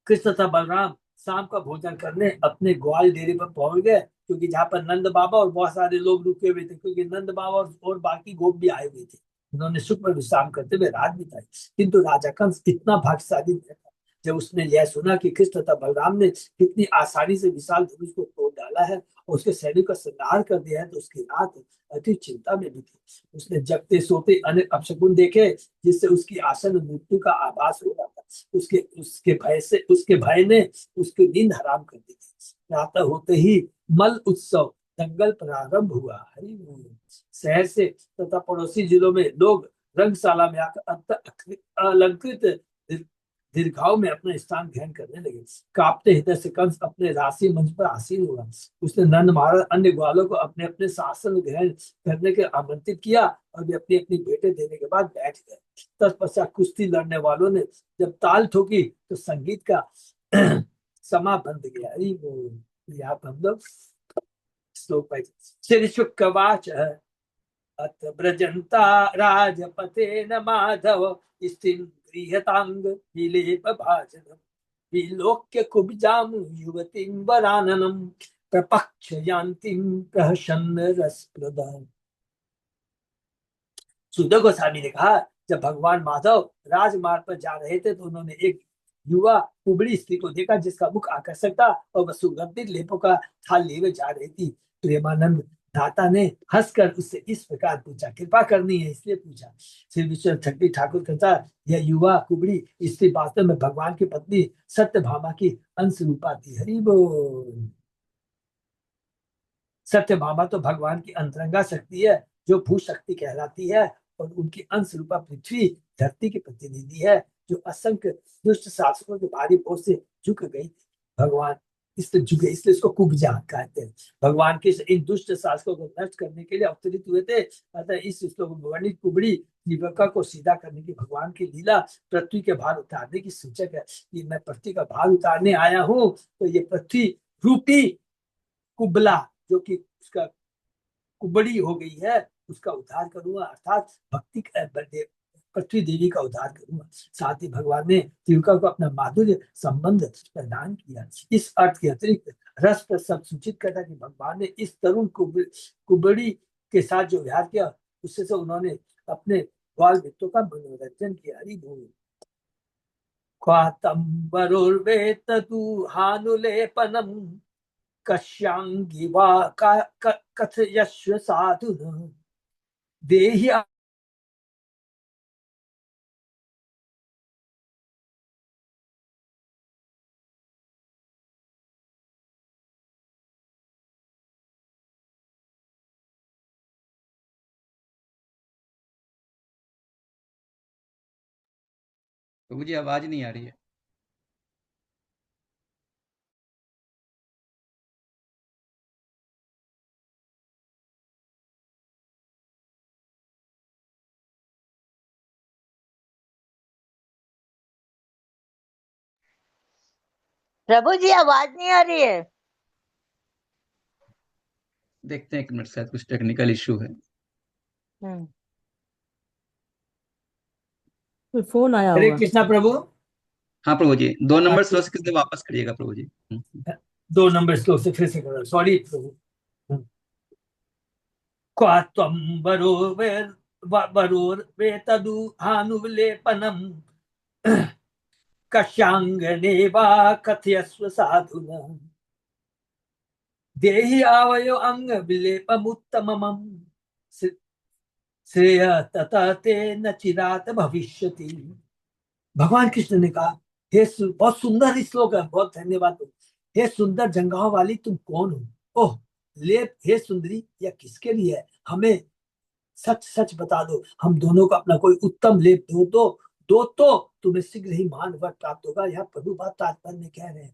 Speaker 1: कृष्ण तथा बलराम शाम का भोजन करने अपने ग्वाल डेरे पर पहुंच गए, क्योंकि जहाँ पर नंद बाबा और बहुत सारे लोग रुके हुए थे, क्योंकि नंद बाबा और बाकी गोप भी आए हुए थे। उन्होंने सुख में विश्राम करते हुए रात बिताई। किंतु राजा कंस इतना भाग्यशाली था, जब उसने यह सुना कि कृष्ण तथा बलराम ने कितनी आसानी से विशाल धनुष को तोड़ डाला है और उसके सैनिक का संहार कर दिया है, तो उसकी रात अति चिंता में बीती। उसने जगते सोते अनेक अपशकुन देखे, जिससे उसकी आसन मृत्यु का आभास हो रहा था। उसके उसके भय ने उसकी नींद हराम कर दी थी। प्रातः होते ही मल उत्सव दंगल प्रारंभ हुआ। हरि बोल। शहर से तथा पड़ोसी जिलों में लोग रंगशाला में आकर अलंकृत दीर्घाओं में अपना स्थान ग्रहण करने लगे। कांपते हृदय से कंस अपने राशि मंच पर आसीन हुआ। उसने नंद महाराज अन्य ग्वालों को अपने अपने शासन ग्रहण करने के आमंत्रित किया और वे अपनी अपनी भेंटें देने के बाद बैठ गए। तत्पश्चात कुश्ती लड़ने वालों ने जब ताल ठोकी तो संगीत का समा बंद गया। अरे वो यहाँ पर हम लोग श्लोक पाई। श्री शुकवाच अथ ब्रजंता राजपते न माधव स्त्रीं गृहतांग विलेप भाजनम विलोक्य कुब्जाम युवतीं वराननम प्रपक्षयान्तीं प्रहसन रसप्रदान। सुध गोस्वामी ने कहा, जब भगवान माधव राजमार्ग पर जा रहे थे तो उन्होंने एक युवा कुबड़ी स्त्री को देखा, जिसका मुख आकर्षक था और वह सुगंधित लेपों का थाल लिए जा रही थी। प्रेमानंद दाता ने हंसकर उससे इस प्रकार पूछा, कृपा करनी है इसलिए पूछा। श्री विश्व छठी ठाकुर कहता, यह युवा कुबड़ी स्त्री वास्तव में भगवान की पत्नी सत्यभामा की अंश रूपा थी। हरि बोल। सत्यभामा तो भगवान की अंतरंगा शक्ति है, जो भू शक्ति कहलाती है, और उनकी अंश रूपा पृथ्वी धरती की प्रतिनिधि है, जो असंख्य दुष्ट शासकों के भारी बोझ से झुक गई। भगवान इसलिए झुके, इसलिए इसको कुब्जा कहते हैं। भगवान के इन दुष्ट शासकों को नष्ट करने के लिए अवतरित हुए थे। अतः इस श्लोक में वर्णित कुबड़ी जीविका को सीधा करने की भगवान की लीला पृथ्वी के भार उतारने की सूचक है। कि मैं पृथ्वी का भार उतारने आया हूँ, तो ये पृथ्वी रूपी कुबला, जो कि उसका कुबड़ी हो गई है, उसका उद्धार करूंगा, अर्थात भक्ति पृथ्वी देवी का उद्धार करूंगा। साथ ही भगवान ने जीविका को अपना माधुर्य संबंध प्रदान किया। इस अर्थ के अतिरिक्त रस पर सब सूचित करता कि भगवान ने इस तरुण कुबड़ी के साथ जो व्यवहार किया, उससे से उन्होंने अपने बाल मित्रों का मनोरंजन किया। हरि बोल। क्वातंबरुर्वेततु हानुलेपनम कश्यांगी वा कथयस्व साधुना देहि।
Speaker 2: तो मुझे आवाज नहीं आ रही है।
Speaker 3: प्रभु जी आवाज नहीं आ रही है।
Speaker 2: देखते हैं, एक मिनट, शायद कुछ टेक्निकल इशू है।
Speaker 4: कोई फोन आया
Speaker 1: हरे
Speaker 4: होगा।
Speaker 1: कृष्णा प्रभु।
Speaker 2: हाँ प्रभु जी, 2 नंबर
Speaker 1: आपके
Speaker 2: स्लो से किसी वापस करिएगा प्रभु जी।
Speaker 1: 2 नंबर श्लोक से फिर से करो, सॉरी प्रभु। क्वात्वं वरोर्वेतदु हानुलेपनम कश्यांगने वा कथयस्व साधुना देहि आवयो अंग विलेपमुत्तमम् श्रेय तथा ते न चिरात भविष्यति। भगवान कृष्ण ने कहा, हे बहुत सुंदर श्लोक है, बहुत धन्यवाद। हे सुंदर जंघाओं वाली, तुम कौन हो? ओह लेप, हे सुंदरी, यह किसके लिए है? हमें सच सच बता दो, हम दोनों को अपना कोई उत्तम लेप दो तो तुम्हें शीघ्र ही महान वर प्राप्त होगा। यह प्रभु बात तात्पर्य में कह रहे हैं।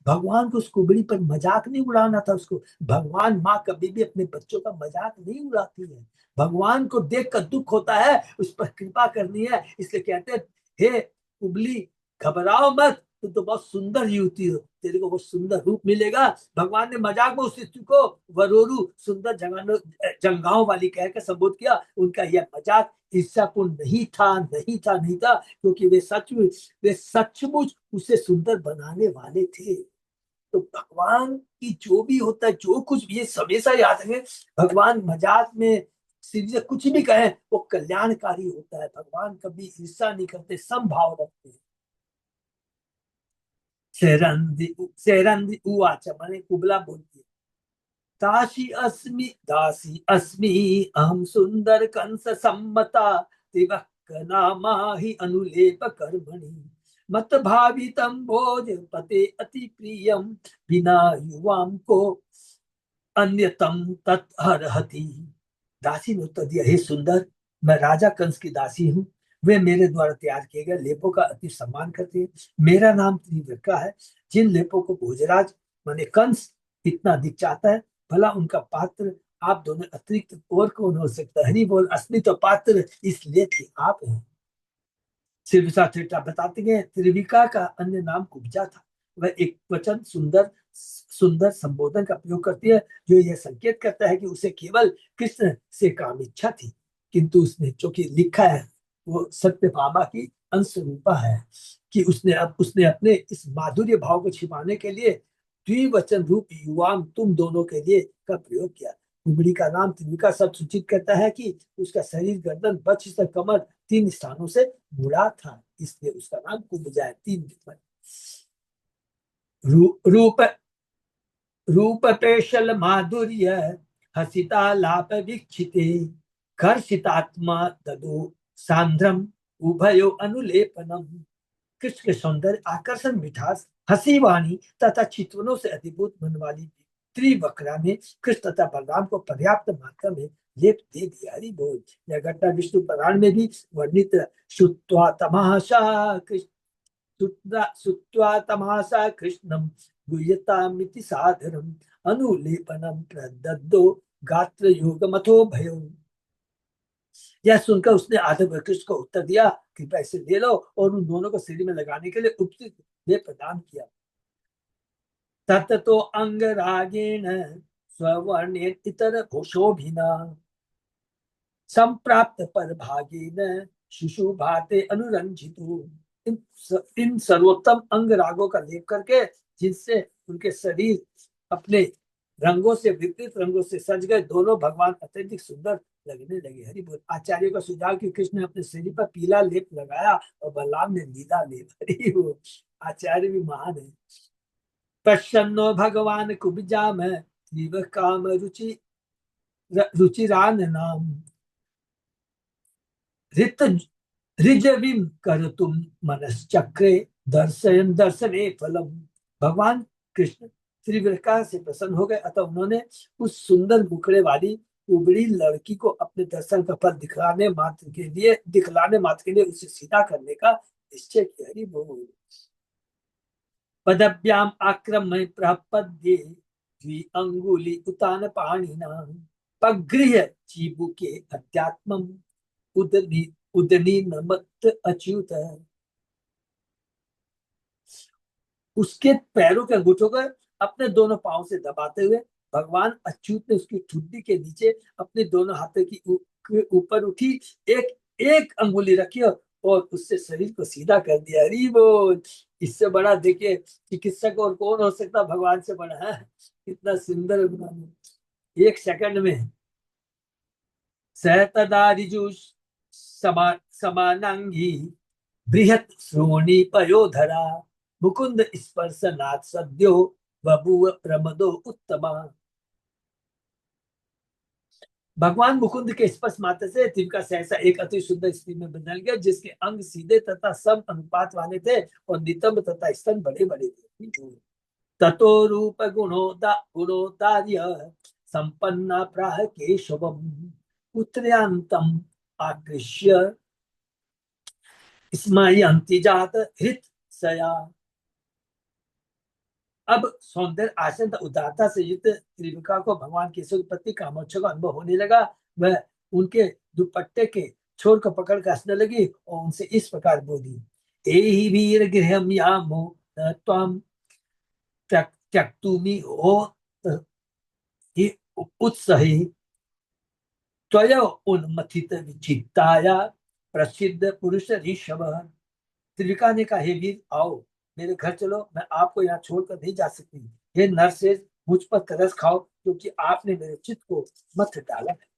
Speaker 1: भगवान को उस कुबड़ी पर मजाक नहीं उड़ाना था उसको। भगवान माँ कभी भी अपने बच्चों का मजाक नहीं उड़ाती है। भगवान को देख कर दुख होता है, उस पर कृपा करनी है, इसलिए कहते हैं, हे कुबली, घबराओ मत, तुम तो बहुत सुंदर युवती हो, तेरे को बहुत सुंदर रूप मिलेगा। भगवान ने मजाक में उस स्त्री को वरोरु, सुंदर जंघाओं वाली कहकर संबोधित किया। उनका यह मजाक ईर्ष्यापूर्ण नहीं था, क्योंकि वे सचमुच उसे सुंदर बनाने वाले थे। तो भगवान की जो भी होता है, जो कुछ भी, ये हमेशा याद रखें, भगवान मजाक में सीधे कुछ भी कहे वो कल्याणकारी होता है। भगवान कभी ईर्ष्या नहीं करते, समभाव रखते हैं। शेरंदी उवाच, माने कुबला बोलती है, दासी अस्मि अहम सुंदर कंस सम्मता तिवक्क नामा हि अनुलेप कर्मणि मत भावितम भोज पते अति प्रियम बिना युवाम को अन्यतम तत्हरहति। दासी ने उत्तर दिया, हे सुंदर, मैं राजा कंस की दासी हूँ। वे मेरे द्वारा तैयार किए गए लेपों का अति सम्मान करते हैं। मेरा नाम त्रिविक्रम है। जिन लेपों को भोजराज माने कंस इतना अधिक चाहता है, भला उनका पात्र आप दोनों अतिरिक्त और कौन हो सकता है? हरि बोल। असली तो पात्र इस लेप के आप हैं। शिवसा थेटा बताते हैं, त्रिविका का अन्य नाम कुब्जा था। वह एक वचन सुंदर संबोधन का प्रयोग करती है, जो यह संकेत करता है कि उसे केवल कृष्ण से काम इच्छा थी, किंतु उसने जो कि लिखा है वो सत्यभामा की अंश रूपा है कि उसने अपने इस माधुर्य भाव को छिपाने के लिए द्विवचन रूप युवाम, तुम दोनों के लिए का प्रयोग किया। कुबड़ी का नाम त्रिविका सब सूचित करता है कि उसका शरीर, गर्दन, वक्ष से कमर 3 स्थानों से मुड़ा था, इसलिए उसका नाम कुब्जा है। 3 रूप रूप पेशल माधुर्य हसिता लाप वीक्षिते कर्षितात्मा ददो सांद्रम उभयो अनुलेपनम। कृष्ण के सौंदर्य, आकर्षण, मिठास, हंसी वाणी तथा चितवनों से अधिभूत मन वाली त्रिवक्रा ने कृष्ण तथा बलराम को पर्याप्त मात्रा में लेप दे दिया। हरि बोल। यह घटना विष्णु पुराण में भी वर्णित है। श्रुत्वा तमाशा कृष्णम गुह्यतामिति साधनम अनुलेपनम प्रदद्दो गात्र योगमथो भयो। यह सुनकर उसने आधे कृष्ण को उत्तर दिया, कृपया इसे ले लो, और उन दोनों को शरीर में लगाने के लिए उपयुक्त ले प्रदान किया। तत्तो अंगरागेण स्ववर्णेन इतर घोषोभिना संप्राप्त पर भागेन शुशुभाते अनुरंजितो। इन सर्वोत्तम अंग रागों का लेप करके, जिनसे उनके शरीर अपने रंगों से, विपरीत रंगों से सज गए, दोनों भगवान अत्यधिक सुंदर लगने लगे। हरि बोल। आचार्यों का सुझाव कि कृष्ण ने अपने शरीर पर पीला लेप लगाया और बलराम ने नीला लेप। हरि बोल। आचार्य भी महान है। प्रसन्नो भगवान कुब्जा में तीव्र काम रुचिरान नाम ऋजविम कर तुम मनश्चक्रे दर्शयन दर्शने फलम। भगवान कृष्ण त्रिविक्रम से प्रसन्न हो गए, अतः उन्होंने उस सुंदर मुखड़े वाली उबड़ी लड़की को अपने दर्शन का फल दिखलाने मात्र के लिए उसे सीधा करने का निश्चय किया। हरि बोल। पदभ्याम आक्रम्य प्रपद्ये द्वि अंगुली उतान पाणिना पगृह्य चीबुके अध्यात्मम उदनी नमत अच्युत। उसके पैरों के अंगूठों को अपने दोनों पांव से दबाते हुए भगवान अच्युत ने उसकी ठुड्डी के नीचे अपने दोनों हाथों की ऊपर उठी एक अंगुली रखी और उससे शरीर को सीधा कर दिया। हरि बोल। इससे बड़ा देखिए चिकित्सक और कौन हो सकता भगवान से बड़ा है? इतना सुंदर एक सेकंड में सहतदारिजु समानांगी बृहत श्रोणी पयोधरा मुकुंद स्पर्शनाथ सद्यो बभुव प्रमदो उत्तमा। भगवान मुकुंद के स्पर्श मात्र से त्रिविका सहसा एक अति सुंदर स्त्री में बदल गया, जिसके अंग सीधे तथा सम अनुपात वाले थे और नितंब तथा स्तन बड़े बड़े थे। ततो रूप गुणोदार्य संपन्ना प्राह केशवम उत्तरायंतम आकृष्य स्मयंति जात हृत सया। अब सौंदर्य आसन उदारता से युक्त त्रिविका को भगवान केशव के प्रति कामोत्सव का अनुभव होने लगा। वह उनके दुपट्टे के छोर को पकड़ कर हंसने लगी और उनसे इस प्रकार बोली, एहि वीर गृहम यामो त्वम त्यक्तुमि हो उत्सहि त्वया उन्मथित विचित्ताया प्रसिद्ध पुरुष ऋषभ। त्रिविका ने कहा, हे वीर आओ मेरे घर चलो, मैं आपको यहाँ छोड़कर नहीं जा सकती। हे नरसेज मुझ पर तरस खाओ, क्योंकि आपने मेरे चित्त को मत डाला है।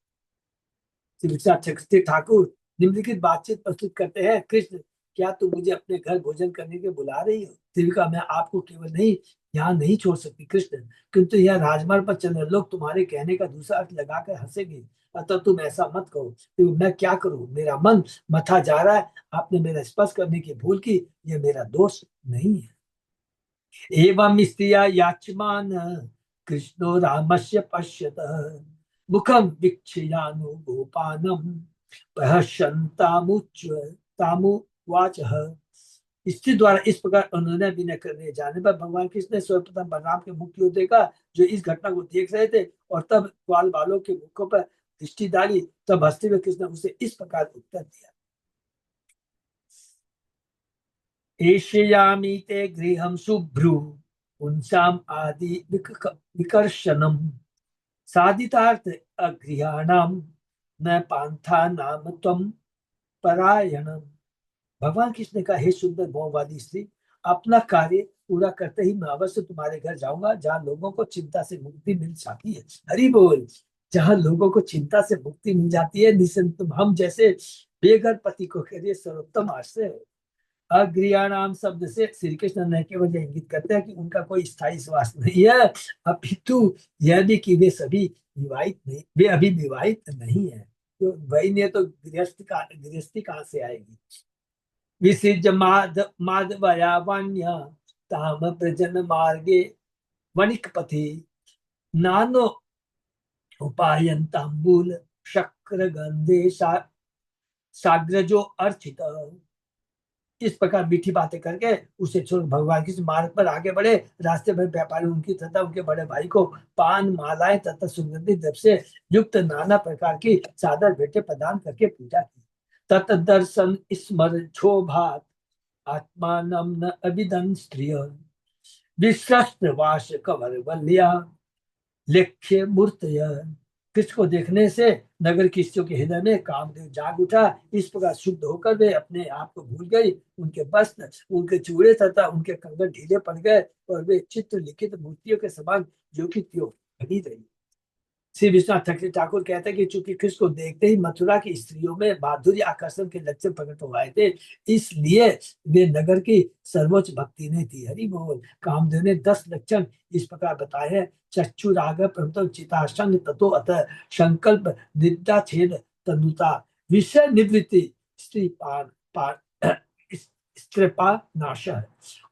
Speaker 1: त्रिविका ठाकुर निम्नलिखित बातचीत प्रस्तुत करते हैं। कृष्ण, क्या तुम मुझे अपने घर भोजन करने के बुला रही हो? त्रिविका, मैं आपको केवल नहीं यहाँ नहीं छोड़ सकती कृष्ण, किंतु यह राजमार्ग पर चलने लोग तुम्हारे कहने का दूसरा अर्थ लगाकर हंसेंगे, अतः तुम ऐसा मत कहो। तो मैं क्या करूं, मेरा मन मथा जा रहा है। आपने मेरा स्पर्श करने की भूल की, यह मेरा दोष नहीं है। एवं स्त्रिया याचमान कृष्णो रामस्य पश्यत मुखम वीक्षयानु गोपानम तामुवाचः। स्त्री द्वारा इस प्रकार अनुनय विनय करने जाने पर भगवान कृष्ण ने सर्वप्रथम बलराम के मुख्य योद्धे का, जो इस घटना को देख रहे थे, और तब ग्वाल बालों के मुखों पर दृष्टि डाली। तब हंसते हुए कृष्ण ने उसे इस प्रकार उत्तर दिया, एष्यामि ते गृहं शुभ्रू पुंसाम आदि विकर्षणम साधितार्थ अगृहाणाम न पांथा नाम त्वम परायणम। भगवान कृष्ण का, हे सुंदर भोवादी स्त्री, अपना कार्य पूरा करते ही मैं अवश्य तुम्हारे घर जाऊंगा, जहाँ लोगों को चिंता से मुक्ति मिल जाती है। हरि बोल। जहाँ लोगों को चिंता से मुक्ति मिल जाती है, निसंत हम जैसे बेघर पति को करिए सर्वोत्तम आश्रय हो। अग्रियाणाम शब्द से श्री कृष्ण न केवल इंगित करते हैं कि उनका कोई स्थायी स्वास्थ्य नहीं है, अपितु यह भी कि वे सभी विवाहित नहीं, वे अभी विवाहित नहीं है। तो वही नहीं तो गृहस्थी कहाँ से आएगी। विसृज माधवया वाण्या ताम प्रजन मार्गे वणिक पथि नानो उपायंतांबूल शक्र गंधे साग्रजो अर्चित। इस प्रकार मीठी बातें करके उसे छोड़ भगवान के मार्ग पर आगे बढ़े। रास्ते में व्यापारी उनकी तथा उनके बड़े भाई को पान मालाएं तथा सुगंधित द्रव्य से युक्त नाना प्रकार की सादर भेंटें प्रदान करके पूजा की। तत् दर्शन स्मर क्षोभात आत्मानम न अभिदन स्त्रिय विश्वस्त वास कवर वल्या लेख्य मूर्तय। कृष्ण को देखने से नगर की स्त्रियों के हृदय में कामदेव जाग उठा। इस प्रकार शुद्ध होकर वे अपने आप को भूल गई। उनके वस्त्र, उनके चूड़े तथा उनके कंगन ढीले पड़ गए और वे चित्र लिखित मूर्तियों के समान जो कि त्यों खड़ी रही। श्री विश्वनाथ ठाकुर कहते हैं कि चूंकि कृष्ण को देखते ही मथुरा की स्त्रियों में माधुर्य आकर्षण के लक्षण प्रकट हो आए थे, इसलिए वे नगर की सर्वोच्च भक्ति ने थी। हरि बोल। कामदेव ने 10 लक्षण इस प्रकार बताए हैं। चक्षु राग प्रमतम चितासन ततो अतः संकल्प निद्रा छेद तनुता विषय निवृत्ति स्त्री स्त्रीपा नाश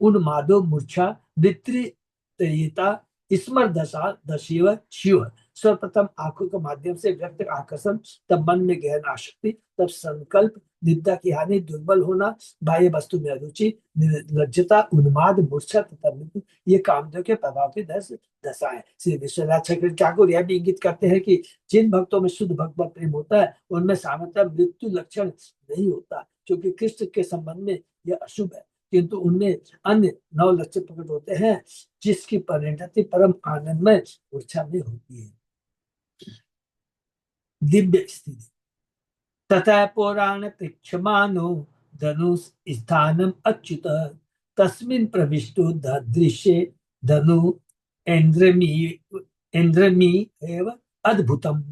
Speaker 1: उन्मादो मूर्छा नित्रिता स्मर दशा दशिव शिव। सर्वप्रथम आंखों के माध्यम से व्यक्त आकर्षण, तब मन में गहन आसक्ति, तब संकल्प, निद्रा की हानि, दुर्बल होना, बाह्य वस्तु में रुचि, निर्लज्जता, उन्माद, मूर्छा तथा मृत्यु, ये कामदेव के प्रभाव की दशा है। श्री विश्वनाथ ठाकुर यह भी इंगित करते हैं कि जिन भक्तों में शुद्ध भगवत प्रेम होता है उनमें सामान्यतः मृत्यु लक्षण नहीं होता, क्योंकि कृष्ण के संबंध में यह अशुभ है, किंतु उनमें अन्य 9 लक्षण प्रकट होते हैं, जिसकी परिणति परम आनंदमय मूर्छा में होती है। दिव्य स्थिति तथा पुराण प्रेक्षमानो धनुष स्थानम अच्युत तस्मिन् प्रविष्टो दृश्ये धनु इंद्रमी एव अद्भुतम।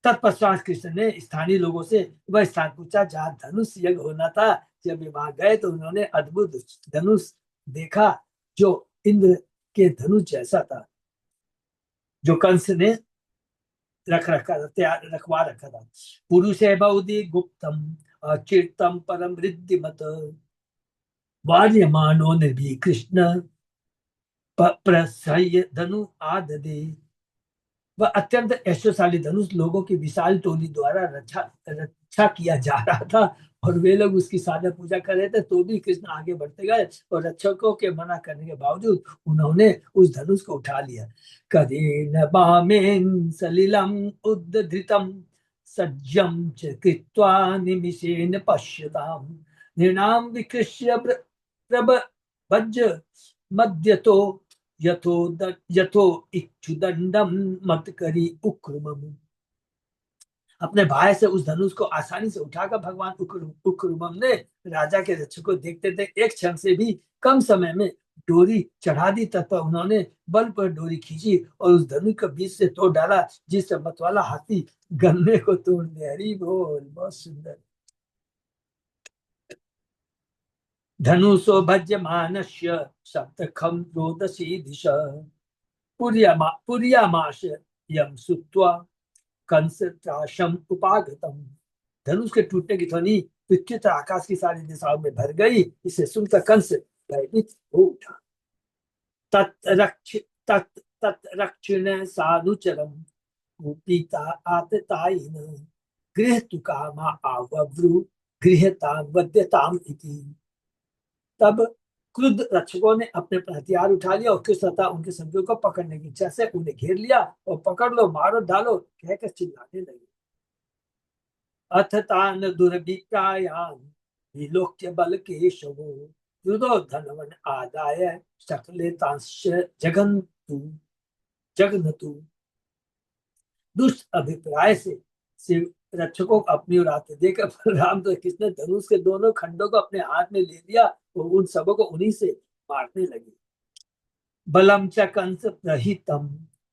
Speaker 1: तत्पश्चात कृष्ण ने स्थानीय लोगों से वह स्थान पूछा जहाँ धनुष यज्ञ होना था। जब वे वहां गए तो उन्होंने अद्भुत धनुष देखा जो इंद्र के धनुष जैसा था, जो कंस ने रखवा रखा था। पुरुष है बहुदी गुप्तम अचिरतम परम रिद्धिमत वार्यमानो निर्भी कृष्ण प्रसह्य धनु आददे। वह अत्यंत ऐश्वर्यशाली धनुष लोगों की विशाल टोली द्वारा रक्षा किया जा रहा था और वे लोग उसकी साधना पूजा कर रहे थे, तो भी कृष्ण आगे बढ़ते गए और रक्षकों के मना करने के बावजूद उन्होंने उस धनुष को उठा लिया। करेण बामेन सलिलम उद्धृतम सज्जम च कृत्वा निमिषेण पश्यताम नृणाम विकृष्य प्रभज्य मध्यतो यथो इच्छुदंडम मत करी उक्रमम। अपने भाई से उस धनुष को आसानी से उठाकर भगवान उक्रमम ने राजा के रक्षक को देखते थे एक क्षण से भी कम समय में डोरी चढ़ा दी, तथा उन्होंने बल पर डोरी खींची और उस धनुष को बीच से तोड़ डाला, जिससे मतवाला हाथी गन्ने को तोड़ दे। हरि बोल। बहुत सुंदर। धनुषो भज्यमानस्य सप्तखम रोदसी दिशा पुर्यामाश यम सुत्वा कंस त्राशम उपागतम। धनुष के टूटने की ध्वनि पृथ्वी तथा आकाश की सारी दिशाओं में भर गई। इसे सुनकर कंस भयभीत हो उठा। तत्रक्षिण सानुचरम कुपिता आततायिन गृहतु कामा आवव्रु गृहताम वद्यताम इति। तब क्रुद्ध रक्षकों ने अपने पर हथियार उठा लिया और कृष्ण तथा उनके संगियों को पकड़ने की इच्छा से उन्हें घेर लिया और पकड़ लो, मारो, ढालो कहकर चिल्लाने लगे। अथ तान दुर्भिप्रायान विलोक्य बल केशवो दुर्योधनवन आदाय सकले तांश जगन्तु। दुष्ट अभिप्राय से शिव रक्षकों को अपनी ओर आते देखकर बलराम तो कृष्ण ने धनुष के दोनों खंडों को अपने हाथ में ले लिया और उन सबों को उन्हीं से मारने लगे। बलम च कंस प्रहितम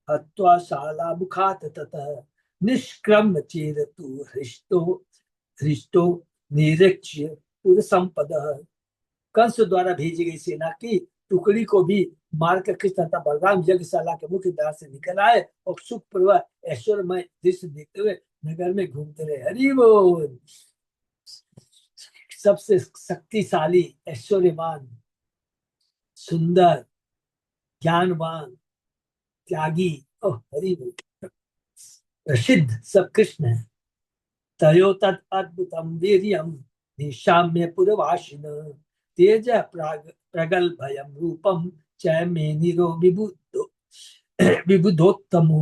Speaker 1: हत्वा शाला मुखात ततः निष्क्रम्य चेरतु हृष्टो निरीक्ष्य पुर संपदः। कंस द्वारा भेजी गई सेना की टुकड़ी को भी मारकर कृष्ण तथा बलराम यज्ञशाला के मुख्य द्वार से निकल आए और सुखपूर्वक ऐश्वर्यमय दृश्य देखते हुए नगर में घूमते रहे। हरि बोल। सबसे शक्तिशाली, ऐश्वर्यवान, सुंदर, ज्ञानवान, त्यागी, हरि बोल, प्रसिद्ध सब कृष्ण है। तयो तत् अद्भुतम वीर्यम निशाम्य पुरवासिन तेज प्रगल्भयम रूपम चय मे निरो विबुधोत्तमो।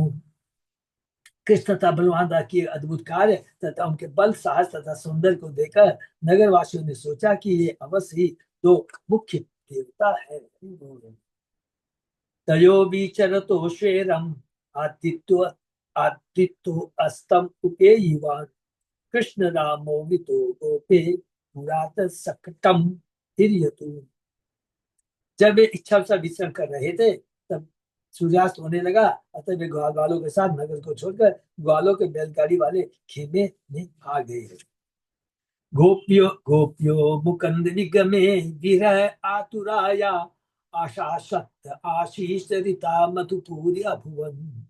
Speaker 1: कृष्ण तथा बलवान की अद्भुत कार्य तथा उनके बल, साहस तथा सौंदर्य को देखकर नगरवासियों ने सोचा कि ये अवश्य ही दो मुख्य देवता है। तयो विचरतो श्वेरम आदित्यो अस्तम उपेयिवान कृष्ण रामो वितो गोपे पुरात सकटम हिर्यतु। जब वे इच्छा से विचरण कर रहे थे तब सूर्यास्त होने लगा, अतः वे ग्वाल वालों के साथ नगर को छोड़कर ग्वालों के बैलगाड़ी वाले खेमे में आ गए। गोप्यो गोप्यो मुकुंद निगमे विरह आतुराया आशा सत्य आशीष रिता मधुपूरी अभुवन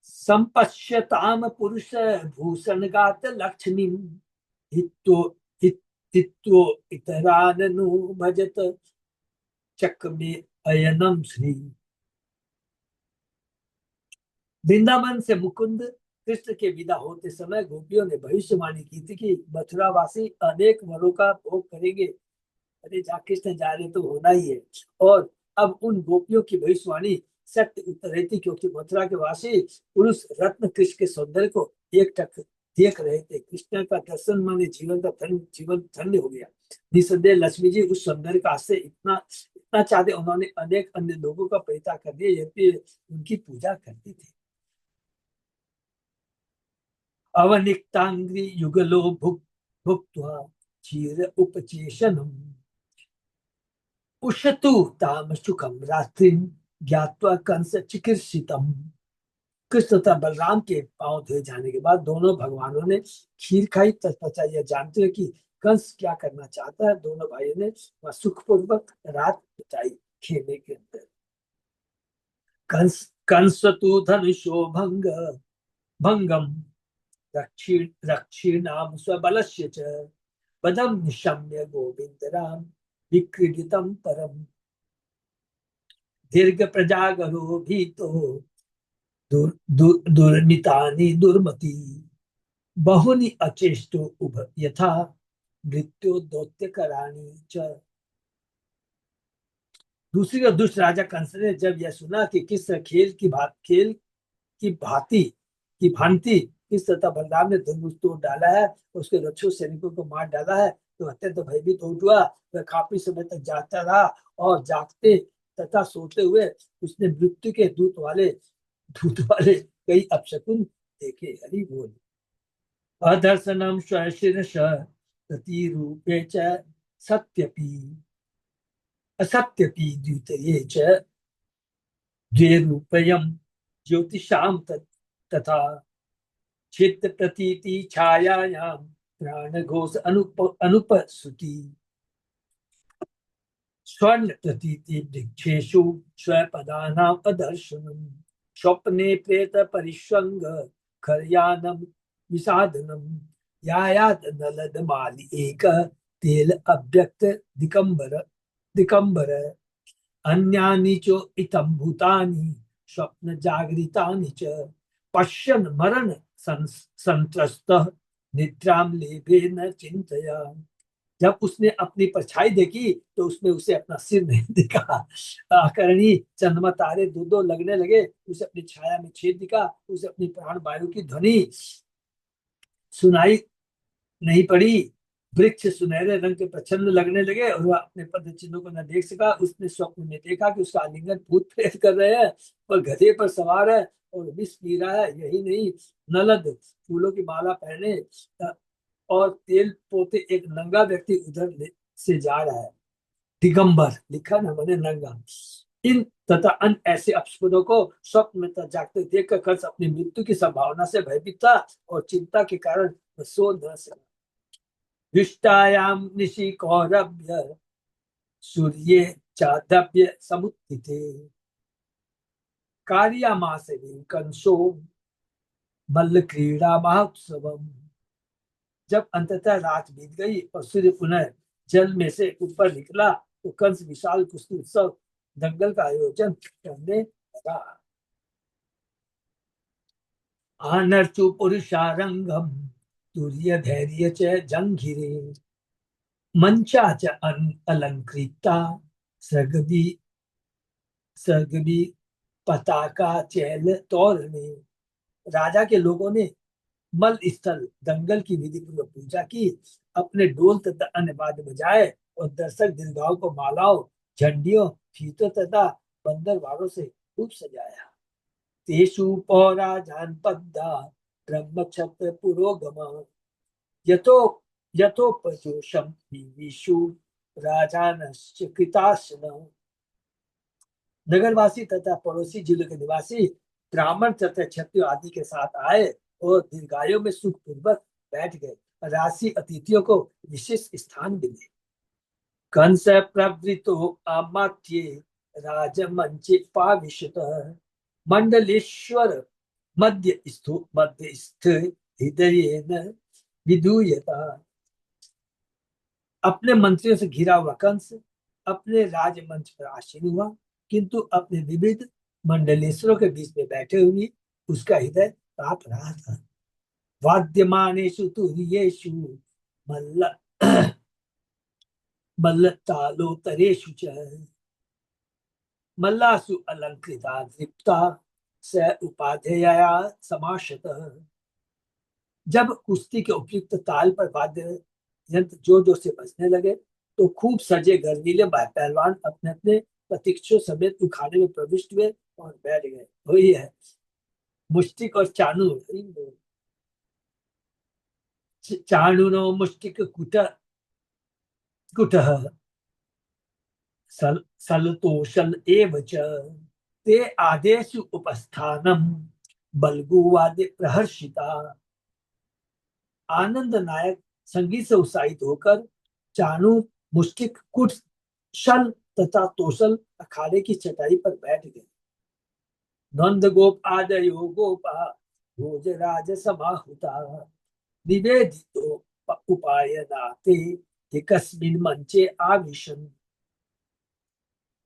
Speaker 1: संपश्यताम पुरुष भूषण गात लक्ष्मी हित्तो इतराननु भजत चक्र में अयनम श्री। वृंदावन से मुकुंद कृष्ण के विदा होते समय गोपियों ने भविष्यवाणी की थी कि मथुरावासी अनेक वरों का भोग करेंगे। अरे जहाँ कृष्ण जा रहे तो होना ही है। और अब उन गोपियों की भविष्यवाणी सत्य उत्तर रही थी, क्योंकि मथुरा के वासी पुरुष रत्न कृष्ण के सौंदर्य को एकटक देख रहे थे। कृष्ण का दर्शन माने जीवन धन्य हो गया। निसंदेह लक्ष्मी जी उस सौंदर्य का आश्रय इतना चाहते, उन्होंने अनेक अन्य लोगों का परित्याग कर दिया, यद्यपि उनकी पूजा करती थी। अवनिक्तांग्रि युगलो भुक्त्वा क्षीर उपचेशनम उषतु ताम सुखम रात्रिम ज्ञात्वा कंस चिकीर्षितम। कृष्ण तथा बलराम के पांव धोए जाने के बाद दोनों भगवानों ने खीर खाई। तत्पश्चात यह जानते हुए कि कंस क्या करना चाहता है, दोनों भाइयों ने सुखपूर्वक रात बिताई खेमे के अंदर। कंस कंस तु धनुषो भंगम रक्षिणाम स्वबलस्य च पदम निशम्य गोविंदराम विक्रीडितम परम दीर्घ प्रजागरो भीतो दुर्मितानि दुर्मति बहुनि अचेष्टो उभ यथा मृत्यु दौत्य कराणी च। दूसरी ओर दुष्ट राजा कंस ने जब यह सुना कि किस खेल की भांति किस तरह बलराम ने धनुष तोड़ डाला है, उसके रक्षों सैनिकों को मार डाला है, तो अत्यंत भयभीत हो उठा। वह काफी समय तक जागता रहा और जागते तथा सोते हुए उसने मृत्यु के दूत वाले कई अपशकुन देखे। हरि बोल। अदर्शनम स्वशीर्ष प्रतिरूपे च सत्यपि असत्यपि द्वितीये च द्वे रूपयम् ज्योतिषाम तथा चित्त प्रतीति छायायां प्राण घोष अनुपसुति स्वर्ण प्रतीति वृक्षेषु स्वपदानाम अदर्शनम स्वप्ने प्रेत परिष्वंग खरयानम विषादनम यायात नलद माली एक तेल अव्यक्त दिगंबर अन्यानि च इतं भूतानि स्वप्न जागरितानि च पश्यन् मरण संत्रस्तः निद्राम लेभे न चिंतया। जब उसने अपनी परछाई देखी तो उसमें उसे अपना सिर नहीं दिखा। आकर्णी चंद्रमा तारे दो दो लगने लगे, उसे अपनी छाया में छेद दिखा, उसे अपनी प्राण वायु की ध्वनि सुनाई नहीं पड़ी। वृक्ष सुनहरे रंग के प्रच्छन्न लगने लगे और वह अपने पद चिन्हों को न देख सका। उसने स्वप्न में देखा कि उसका आलिंगन भूत प्रेत कर रहे हैं और गधे पर सवार है और विष पी रहा है। यही नहीं, नलद फूलों की माला पहने और तेल पोते एक नंगा व्यक्ति उधर से जा रहा है। दिगंबर लिखा ना, मैंने नंगा। इन तथा अन्य ऐसे अपशकुनों को स्वप्न में जागते देखकर कंस अपनी मृत्यु की संभावना से भयभीत था और चिंता के कारण वह सो न सका। विष्टायाम निशि कौरभ्य सूर्ये चादव्य समुत्थिते कार्यामासे कंसो मल्ल क्रीड़ा महोत्सवम। जब अंततः रात बीत गई और सूर्य पुनः जल में से ऊपर निकला तो कंस विशाल कुश्ती उत्सव दंगल का आयोजन करने लगा। आनर्चु पुरुषारंगम तुर्य धैर्य च जंघिरे मंचा च अलंकृता सर्गवी पताका चैल तोरणे। राजा के लोगों ने मल स्थल दंगल की विधि पूर्वक पूजा की, अपने ढोल तथा अन्य वाद्य बजाए और दर्शक दीर्घाओं को मालाओं, झंडियों, फीतों तथा बंदरवाड़ों से खूब सजाया। तेषु पौरा जानपद्दा ब्रह्मक्षत्र पुरोगम यथो यथोपजोषम विशु राजानश्च कृतासन। नगरवासी तथा पड़ोसी जिलों के निवासी ब्राह्मण तथा क्षत्रिय आदि के साथ आए और दीर्घायु में सुख पूर्वक बैठ गए। राशि अतिथियों को विशेष स्थान मिले। कंस प्रवृत्तो आमात्ये राजमंचे पाविशतः मंडलेश्वर मध्यस्थ हृदयेन विधूयता। अपने मंत्रियों से घिरा हुआ कंस अपने राजमंच पर आसीन हुआ, किंतु अपने विविध मंडलेश्वरों के बीच में बैठे हुए उसका हृदय कांप रहा था। वाद्यमानेषु तुर्येषु मल्ल मल्लतालोत्तरेषु च मल्लासु अलंकृता दीप्ता स उपाध्यया समाशतः। जब कुश्ती के उपयुक्त ताल पर वाद्य यंत्र जोर जोर से बजने लगे तो खूब सजे गर्वीले पहलवान अपने अपने प्रतीक्षों समेत उखाड़े में प्रविष्ट हुए और बैठ गए। वही है मुष्टिक और चाणूर। चाणूरो मुष्टिक कुटः सलतोषल एव च ते आदेशु उपस्थानम बलगुवादे प्रहर्षिता। आनंद नायक संगीत से उत्साहित होकर चाणूर, मुष्टिक, कुट, शल तथा तोसल अखाड़े की चटाई पर बैठ गए। नंद गोप आदयो गोपा भोजराज समाहुता निवेदितो उपायनाते एकस्मिन् मंचे आविशन।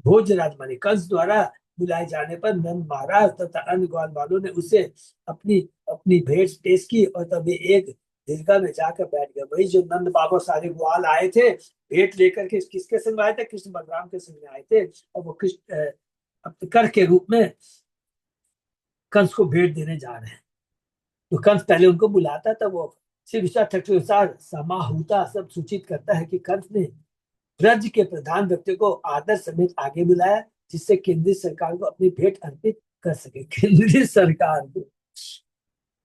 Speaker 1: भोजराज माने कंस द्वारा बुलाए जाने पर नंद महाराज तथा अन्य ग्वाल वालों ने उसे अपनी अपनी भेंट पेश की और तभी एक दीर्घा में जाकर बैठ गया। वही जो नंद बाबा सारे ग्वाल आए थे भेंट लेकर के, किसके संग आए थे? कृष्ण बलराम के संग आए थे, और वो कृष्ण अपने कर के रूप में कंस को भेंट देने जा रहे हैं। तो कंस पहले उनको बुलाता था, वो श्री विशाल अनुसार समाहूता सब सूचित करता है कि कंस ने ब्रज के प्रधान व्यक्ति को आदर समेत आगे बुलाया, जिससे केंद्रीय सरकार को अपनी भेंट अर्पित कर सके। केंद्रीय सरकार को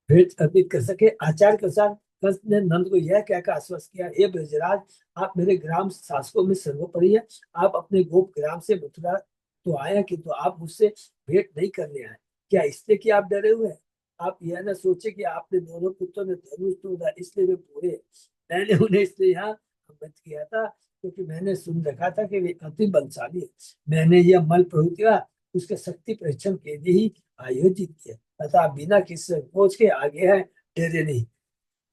Speaker 1: भेंट अर्पित कर सके। आचार्य के अनुसार कंस ने नंद को यह कहकर आश्वस्त किया, हे ब्रजराज, आप मेरे ग्राम शासकों में सर्वोपरि है। आप अपने गोप ग्राम से मथुरा तो आए, किंतु आप मुझसे भेंट नहीं करने आए। क्या इसलिए कि आप डरे हुए हैं? आप यह न सोचे कि आपने दोनों पुत्रों ने धनुष तोड़ा इसलिए वे बूढ़े। मैंने उन्हें इसलिए यहाँ आमंत्रित किया था क्योंकि मैंने सुन रखा था कि वे अति बलशाली है। मैंने यह मल प्रवृत्तियां उसके शक्ति परीक्षण के लिए ही आयोजित किया, तथा बिना किसी संकोच के आगे है, डरे नहीं।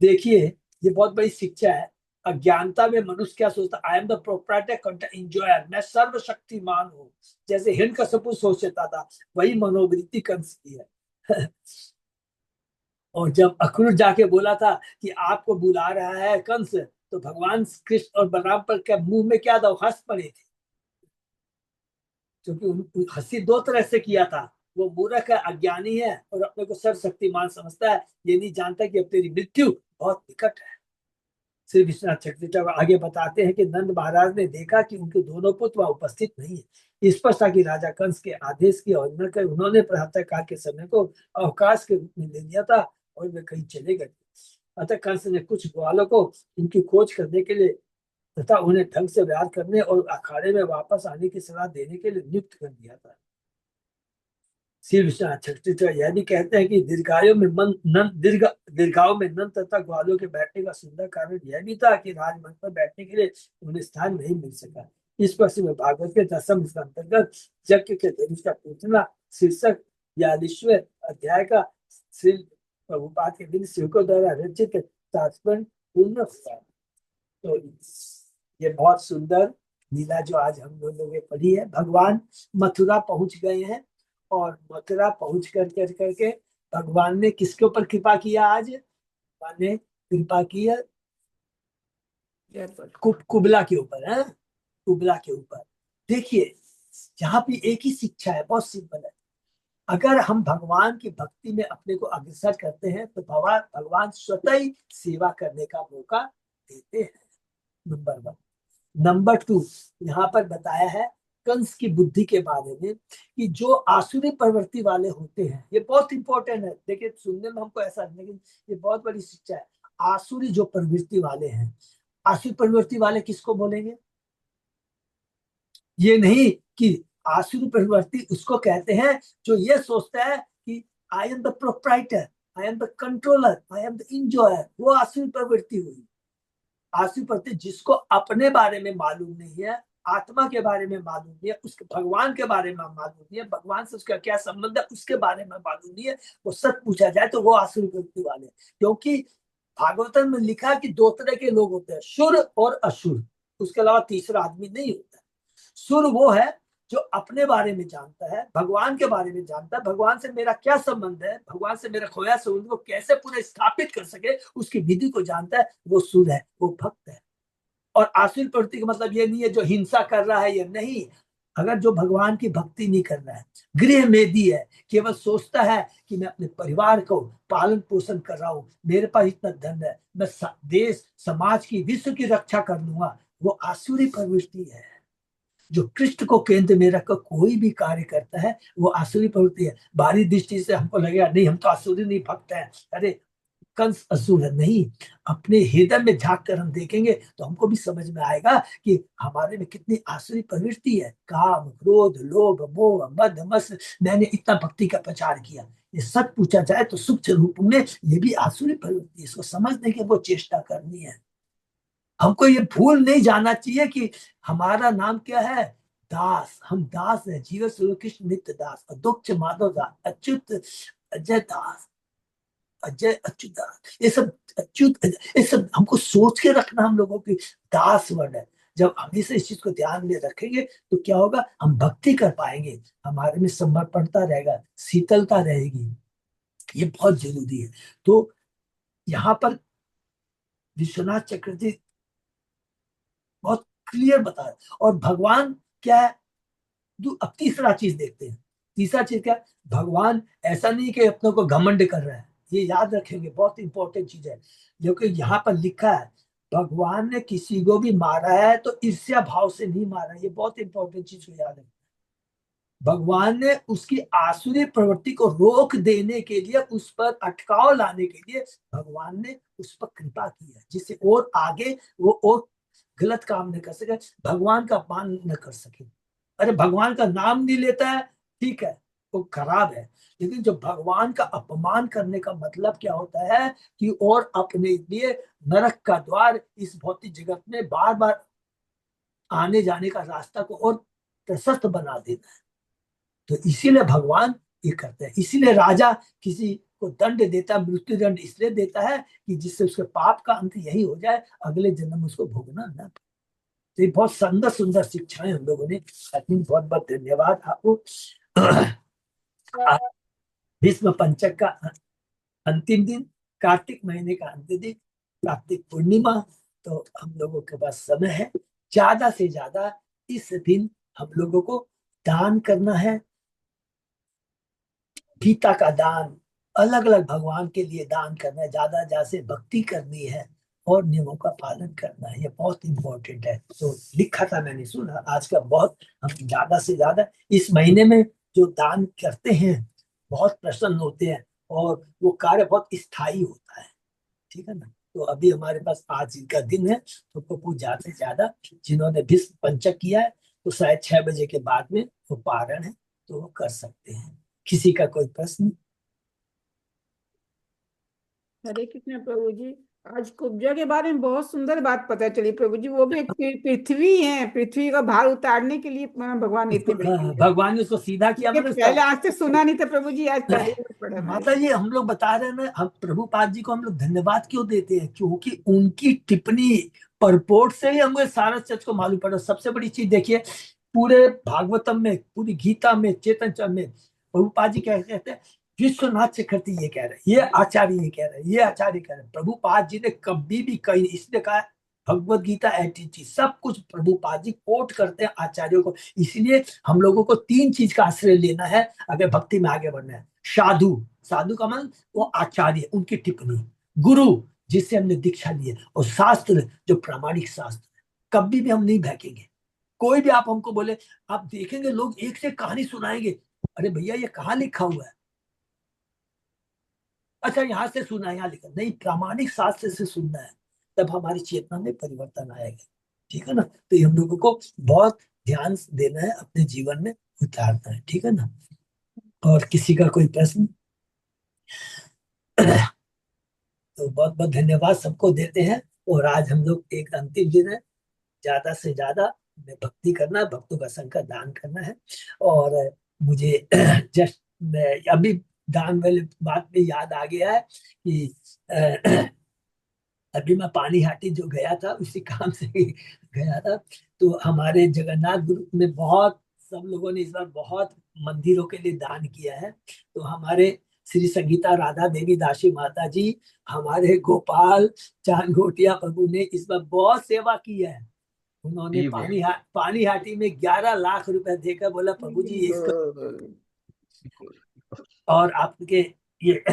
Speaker 1: देखिए, ये बहुत बड़ी शिक्षा है। अज्ञानता में मनुष्य क्या सोचता? I am the proprietor content enjoyer, मैं सर्वशक्तिमान हूँ, जैसे हिरण्यकशिपु सोचता था, वही मनोवृत्ति कंस की है। और जब अक्रूर जाके बोला था कि आपको बुला रहा है कंस, तो भगवान कृष्ण और बलराम पर क्या मुंह में क्या था? हंस पड़े थे, क्योंकि हंसी दो तरह से किया था। वो मूर्ख है, अज्ञानी है और अपने को सर्वशक्तिमान समझता है। ये नहीं जानता कि अब तेरी मृत्यु बहुत निकट है। श्री विश्वनाथ चक्रवर्ती आगे बताते हैं कि नंद महाराज ने देखा कि उनके दोनों पुत्र वहां उपस्थित नहीं है। स्पष्ट था कि राजा कंस के आदेश की अवहेलना कर उन्होंने प्रातः काल के समय को अवकाश के रूप में ले लिया था और वे कहीं चले गए। अतः कंस ने कुछ ग्वालों को इनकी खोज करने के लिए तथा उन्हें ढंग से व्यवहार करने और अखाड़े में वापस आने की सलाह देने के लिए नियुक्त कर दिया था। श्री विश्वनाथ चक्रवर्ती यह भी कहते हैं कि दीर्घाओं में नंद तथा ग्वालों के बैठने का सुंदर कारण यह भी था कि राजमंच पर बैठने के लिए उन्हें स्थान नहीं मिल सका। इस पर श्रीमद् भागवत के 10वें स्कंद अंतर्गत यज्ञ के धनुष का पूतना शीर्षक 42वें अध्याय का श्री प्रभुपाद के दिन सेवकों द्वारा रचित तात्पर्य पूर्ण हुआ। तो ये बहुत सुंदर लीला जो आज हम लोगों ने पढ़ी है। भगवान मथुरा पहुंच गए हैं और मथुरा पहुंच करके भगवान ने किसके ऊपर कृपा किया? आज भगवान ने कृपा की है कुबला के ऊपर है, कुबला के ऊपर। देखिए, यहाँ भी एक ही शिक्षा है, बहुत सिंपल है। अगर हम भगवान की भक्ति में अपने को अग्रसर करते हैं तो भगवान स्वतः ही सेवा करने का मौका देते हैं। नंबर 1। नंबर 2, यहाँ पर बताया है कंस की बुद्धि के बारे में कि जो आसुरी प्रवृत्ति वाले होते हैं, ये बहुत इंपॉर्टेंट है। देखिए, सुनने में हमको ऐसा, लेकिन ये बहुत बड़ी शिक्षा है। आसुरी जो प्रवृत्ति वाले हैं, आसुरी प्रवृत्ति वाले किसको बोलेंगे? ये नहीं कि आसुरी प्रवृत्ति उसको कहते हैं जो ये सोचता है कि I am the proprietor, I am the controller, I am the enjoyer, वो आसुरी प्रवृत्ति हुई। आसुरी प्रवृत्ति जिसको अपने बारे में मालूम नहीं है, आत्मा के बारे में मालूम नहीं है, उसके भगवान के बारे में मालूम नहीं है, भगवान से उसका क्या संबंध है उसके बारे में मालूम नहीं है, वो सच पूछा जाए तो वो आसुरी प्रवृत्ति वाले। क्योंकि भागवतम में लिखा कि 2 तरह के लोग होते हैं, सुर और असुर, उसके अलावा तीसरा आदमी नहीं होता। सुर वो है जो अपने बारे में जानता है, भगवान के बारे में जानता है, भगवान से मेरा क्या संबंध है, भगवान से मेरा खोया संबंध को कैसे पुनः स्थापित कर सके उसकी विधि को जानता है, वो सुर है, वो भक्त है। और आसुरी प्रवृत्ति का मतलब ये नहीं है जो हिंसा कर रहा है, ये नहीं। अगर जो भगवान की भक्ति नहीं कर रहा है, गृह मेदी है, केवल सोचता है कि मैं अपने परिवार को पालन पोषण कर रहा हूँ, मेरे पास इतना धन है, मैं देश समाज की विश्व की रक्षा कर लूंगा, वो आसुरी प्रवृत्ति है। जो कृष्ण को केंद्र में रखकर कोई भी कार्य करता है वो आसुरी प्रवृत्ति है। बाहरी दृष्टि से हमको लगेगा नहीं हम तो आसुरी नहीं भक्त है, अरे कंस असुर है नहीं। अपने हृदय में झांक कर हम देखेंगे तो हमको भी समझ में आएगा कि हमारे में कितनी आसुरी प्रवृत्ति है। काम, क्रोध, लोभ, मोह, मद, मत्सर, मैंने इतना भक्ति का प्रचार किया, ये सब पूछा जाए तो सूक्ष्म रूप में ये भी आसुरी प्रवृत्ति, इसको समझने की वो चेष्टा करनी है। हमको ये भूल नहीं जाना चाहिए कि हमारा नाम क्या है? दास, हम दास हैं, जीव स्वरूप कृष्ण नित्य दास, अदोक्ष माधव दास, अच्युत अजय दास, अजय अच्युत दास, ये सब अच्युत, ये सब हमको सोच के रखना, हम लोगों की दास वर्ड है। जब हमेशा इस चीज को ध्यान में रखेंगे तो क्या होगा, हम भक्ति कर पाएंगे, हमारे में समर्पणता रहेगा, शीतलता रहेगी, ये बहुत जरूरी है। तो यहाँ पर विश्वनाथ चक्रवर्ती बहुत क्लियर बता रहे, और भगवान क्या है, अब तीसरा चीज देखते हैं। तीसरा चीज क्या है, भगवान ऐसा नहीं कि अपनों को घमंड कर रहा है, ये याद रखेंगे, बहुत इंपॉर्टेंट चीज है। क्योंकि यहाँ पर लिखा है भगवान ने किसी को भी मारा है तो ईर्ष्या भाव से नहीं मारा, ये बहुत इंपॉर्टेंट चीज को याद है। भगवान ने उसकी आसुरी प्रवृत्ति को रोक देने के लिए, उस पर अटकाव लाने के लिए भगवान ने उस पर कृपा की है, जिससे और आगे वो और गलत काम न कर सके, भगवान का अपमान न कर सके। अरे भगवान का नाम नहीं लेता है, ठीक है, वो खराब है, लेकिन जो भगवान का अपमान करने का मतलब क्या होता है कि और अपने लिए नरक का द्वार इस भौतिक जगत में बार बार आने जाने का रास्ता को और प्रशस्त बना देना है। तो इसीलिए भगवान ये करते हैं, इसीलिए राजा किसी को दंड देता है, मृत्यु दंड इसलिए देता है कि जिससे उसके पाप का अंत यही हो जाए, अगले जन्म उसको भोगना ना। तो ये बहुत सुंदर सुंदर शिक्षाएं हम लोगों ने, बहुत बहुत धन्यवाद आपको। भीष्म पंचक का अंतिम दिन, कार्तिक महीने का अंतिम दिन, कार्तिक पूर्णिमा, तो हम लोगों के पास समय है, ज्यादा से ज्यादा इस दिन हम लोगों को दान करना है। गीता का दान, अलग अलग भगवान के लिए दान करना है, ज्यादा ज्यादा से भक्ति करनी है और नियमों का पालन करना है, ये बहुत इंपॉर्टेंट है। तो लिखा था, मैंने सुना आज का, बहुत हम ज्यादा से ज्यादा इस महीने में जो दान करते हैं बहुत प्रसन्न होते हैं, और वो कार्य बहुत स्थायी होता है, ठीक है ना। तो अभी हमारे पास आज का दिन है, तो प्रभु ज्यादा से ज्यादा जिन्होंने भीष्म पंचक किया है तो शायद 6 बजे के बाद में वो पारण है, तो वो कर सकते हैं। किसी का कोई प्रश्न?
Speaker 4: हरे कृष्ण प्रभु जी। आज कुब्जा के बारे में बहुत सुंदर बात पता चली प्रभु जी, वो भी एक पृथ्वी है, पृथ्वी का भार उतारने के लिए भगवान ने इतने बड़े किए।
Speaker 1: भगवान ने उसको सीधा किया,
Speaker 4: ये
Speaker 1: मतलब
Speaker 4: पहले आज से सुना नहीं था प्रभु जी, आज पहले पढ़ा था।
Speaker 1: माता जी हम लोग बता रहे हैं ना, हम प्रभुपाद जी को हम लोग धन्यवाद क्यों देते हैं, क्योंकि उनकी टिप्पणी परपोर्ट से ही हमें सारा सच को मालूम पड़ा। सबसे बड़ी चीज देखिए, पूरे भागवतम में, पूरी गीता में, चेतन चरण में प्रभुपाद जी क्या कहते हैं, विश्वनाथ चक्रवर्ती ये कह रहे हैं, ये आचार्य ये कह रहे हैं, ये आचार्य कह रहे हैं। प्रभुपाद जी ने कभी भी कहीं इसने कहा, भगवत गीता एटीटी सब कुछ प्रभुपाद जी कोट करते हैं आचार्यों को। इसलिए हम लोगों को 3 चीज का आश्रय लेना है अगर भक्ति में आगे बढ़ना है। साधु, साधु का मन वो आचार्य, उनकी टिप्पणी, गुरु जिससे हमने दीक्षा ली है, और शास्त्र जो प्रामाणिक शास्त्र, कभी भी हम नहीं बहकेंगे। कोई भी आप हमको बोले, आप देखेंगे लोग एक से कहानी सुनाएंगे, अरे भैया ये कहाँ लिखा हुआ है, अच्छा यहाँ से सुना है, यहाँ लिखा नहीं, प्रामाणिक शास्त्र से सुनना है, तब हमारी चेतना में परिवर्तन आएगा, ठीक है ना। तो ये हम लोगों को बहुत ध्यान देना है, अपने जीवन में उतारना है, ठीक है ना। और किसी का कोई प्रश्न? तो बहुत बहुत धन्यवाद सबको देते हैं। और आज हम लोग एक अंतिम दिन है, ज्यादा से ज्यादा हमें भक्ति करना है, भक्तों का संग का दान करना है। और मुझे जस्ट अभी दान वाली बात में याद आ गया है कि अभी मैं पानी हाटी जो गया था उसी काम से ही गया था। तो हमारे जगन्नाथ ग्रुप में बहुत, सब लोगों ने इस बार बहुत मंदिरों के लिए दान किया है। तो हमारे श्री संगीता राधा देवी दासी माता जी, हमारे गोपाल चांद घोटिया प्रभु ने इस बार बहुत सेवा की है। उन्होंने
Speaker 2: जी बाबा।
Speaker 1: पानी हाटी में 11 लाख रुपए देकर बोला प्रभु जी इसको, और आपके ये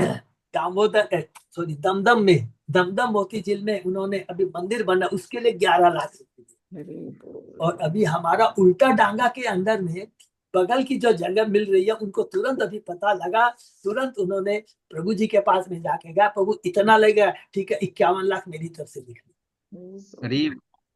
Speaker 1: दामोदर, सॉरी दमदम में, दमदम मोती झील में उन्होंने अभी मंदिर बना, उसके लिए 11 लाख रुपए दिए। और अभी हमारा उल्टा डांगा के अंदर में बगल की जो जगह मिल रही है, उनको तुरंत अभी पता लगा, तुरंत उन्होंने प्रभु जी के पास में जाके गया, प्रभु इतना लगेगा, ठीक है 51 लाख मेरी तरफ से लिख दी।
Speaker 2: अरे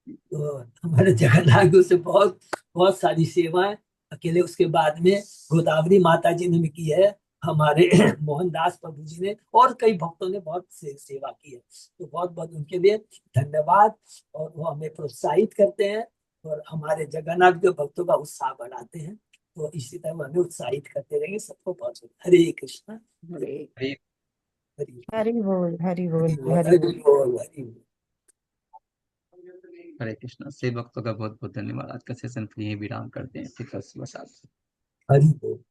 Speaker 1: तो हमारे जगन्नाथ गुरु से बहुत बहुत सारी सेवाएं अकेले, उसके बाद में गोदावरी माता जी ने भी की है, हमारे मोहनदास प्रभु जी ने, और कई भक्तों ने बहुत सेवा की है। तो बहुत बहुत उनके लिए धन्यवाद। और वो हमें प्रोत्साहित करते हैं और हमारे जगन्नाथ के भक्तों का उत्साह बढ़ाते हैं। तो इसी तरह वो हमें उत्साहित करते रहेंगे, सबको पहुंचे। हरे कृष्णा।
Speaker 4: हरे
Speaker 2: हरे
Speaker 1: हरि
Speaker 3: हरि बोल हरि बोल
Speaker 1: हरि बोल,
Speaker 3: हरि
Speaker 1: हरि
Speaker 3: बोल।
Speaker 1: बोल, हरि बोल।
Speaker 2: हरे कृष्णा। से भक्तों का बहुत बहुत धन्यवाद। आज का सेशन यही विराम करते हैं। फिर कल सुबह 7
Speaker 1: हरि बोल।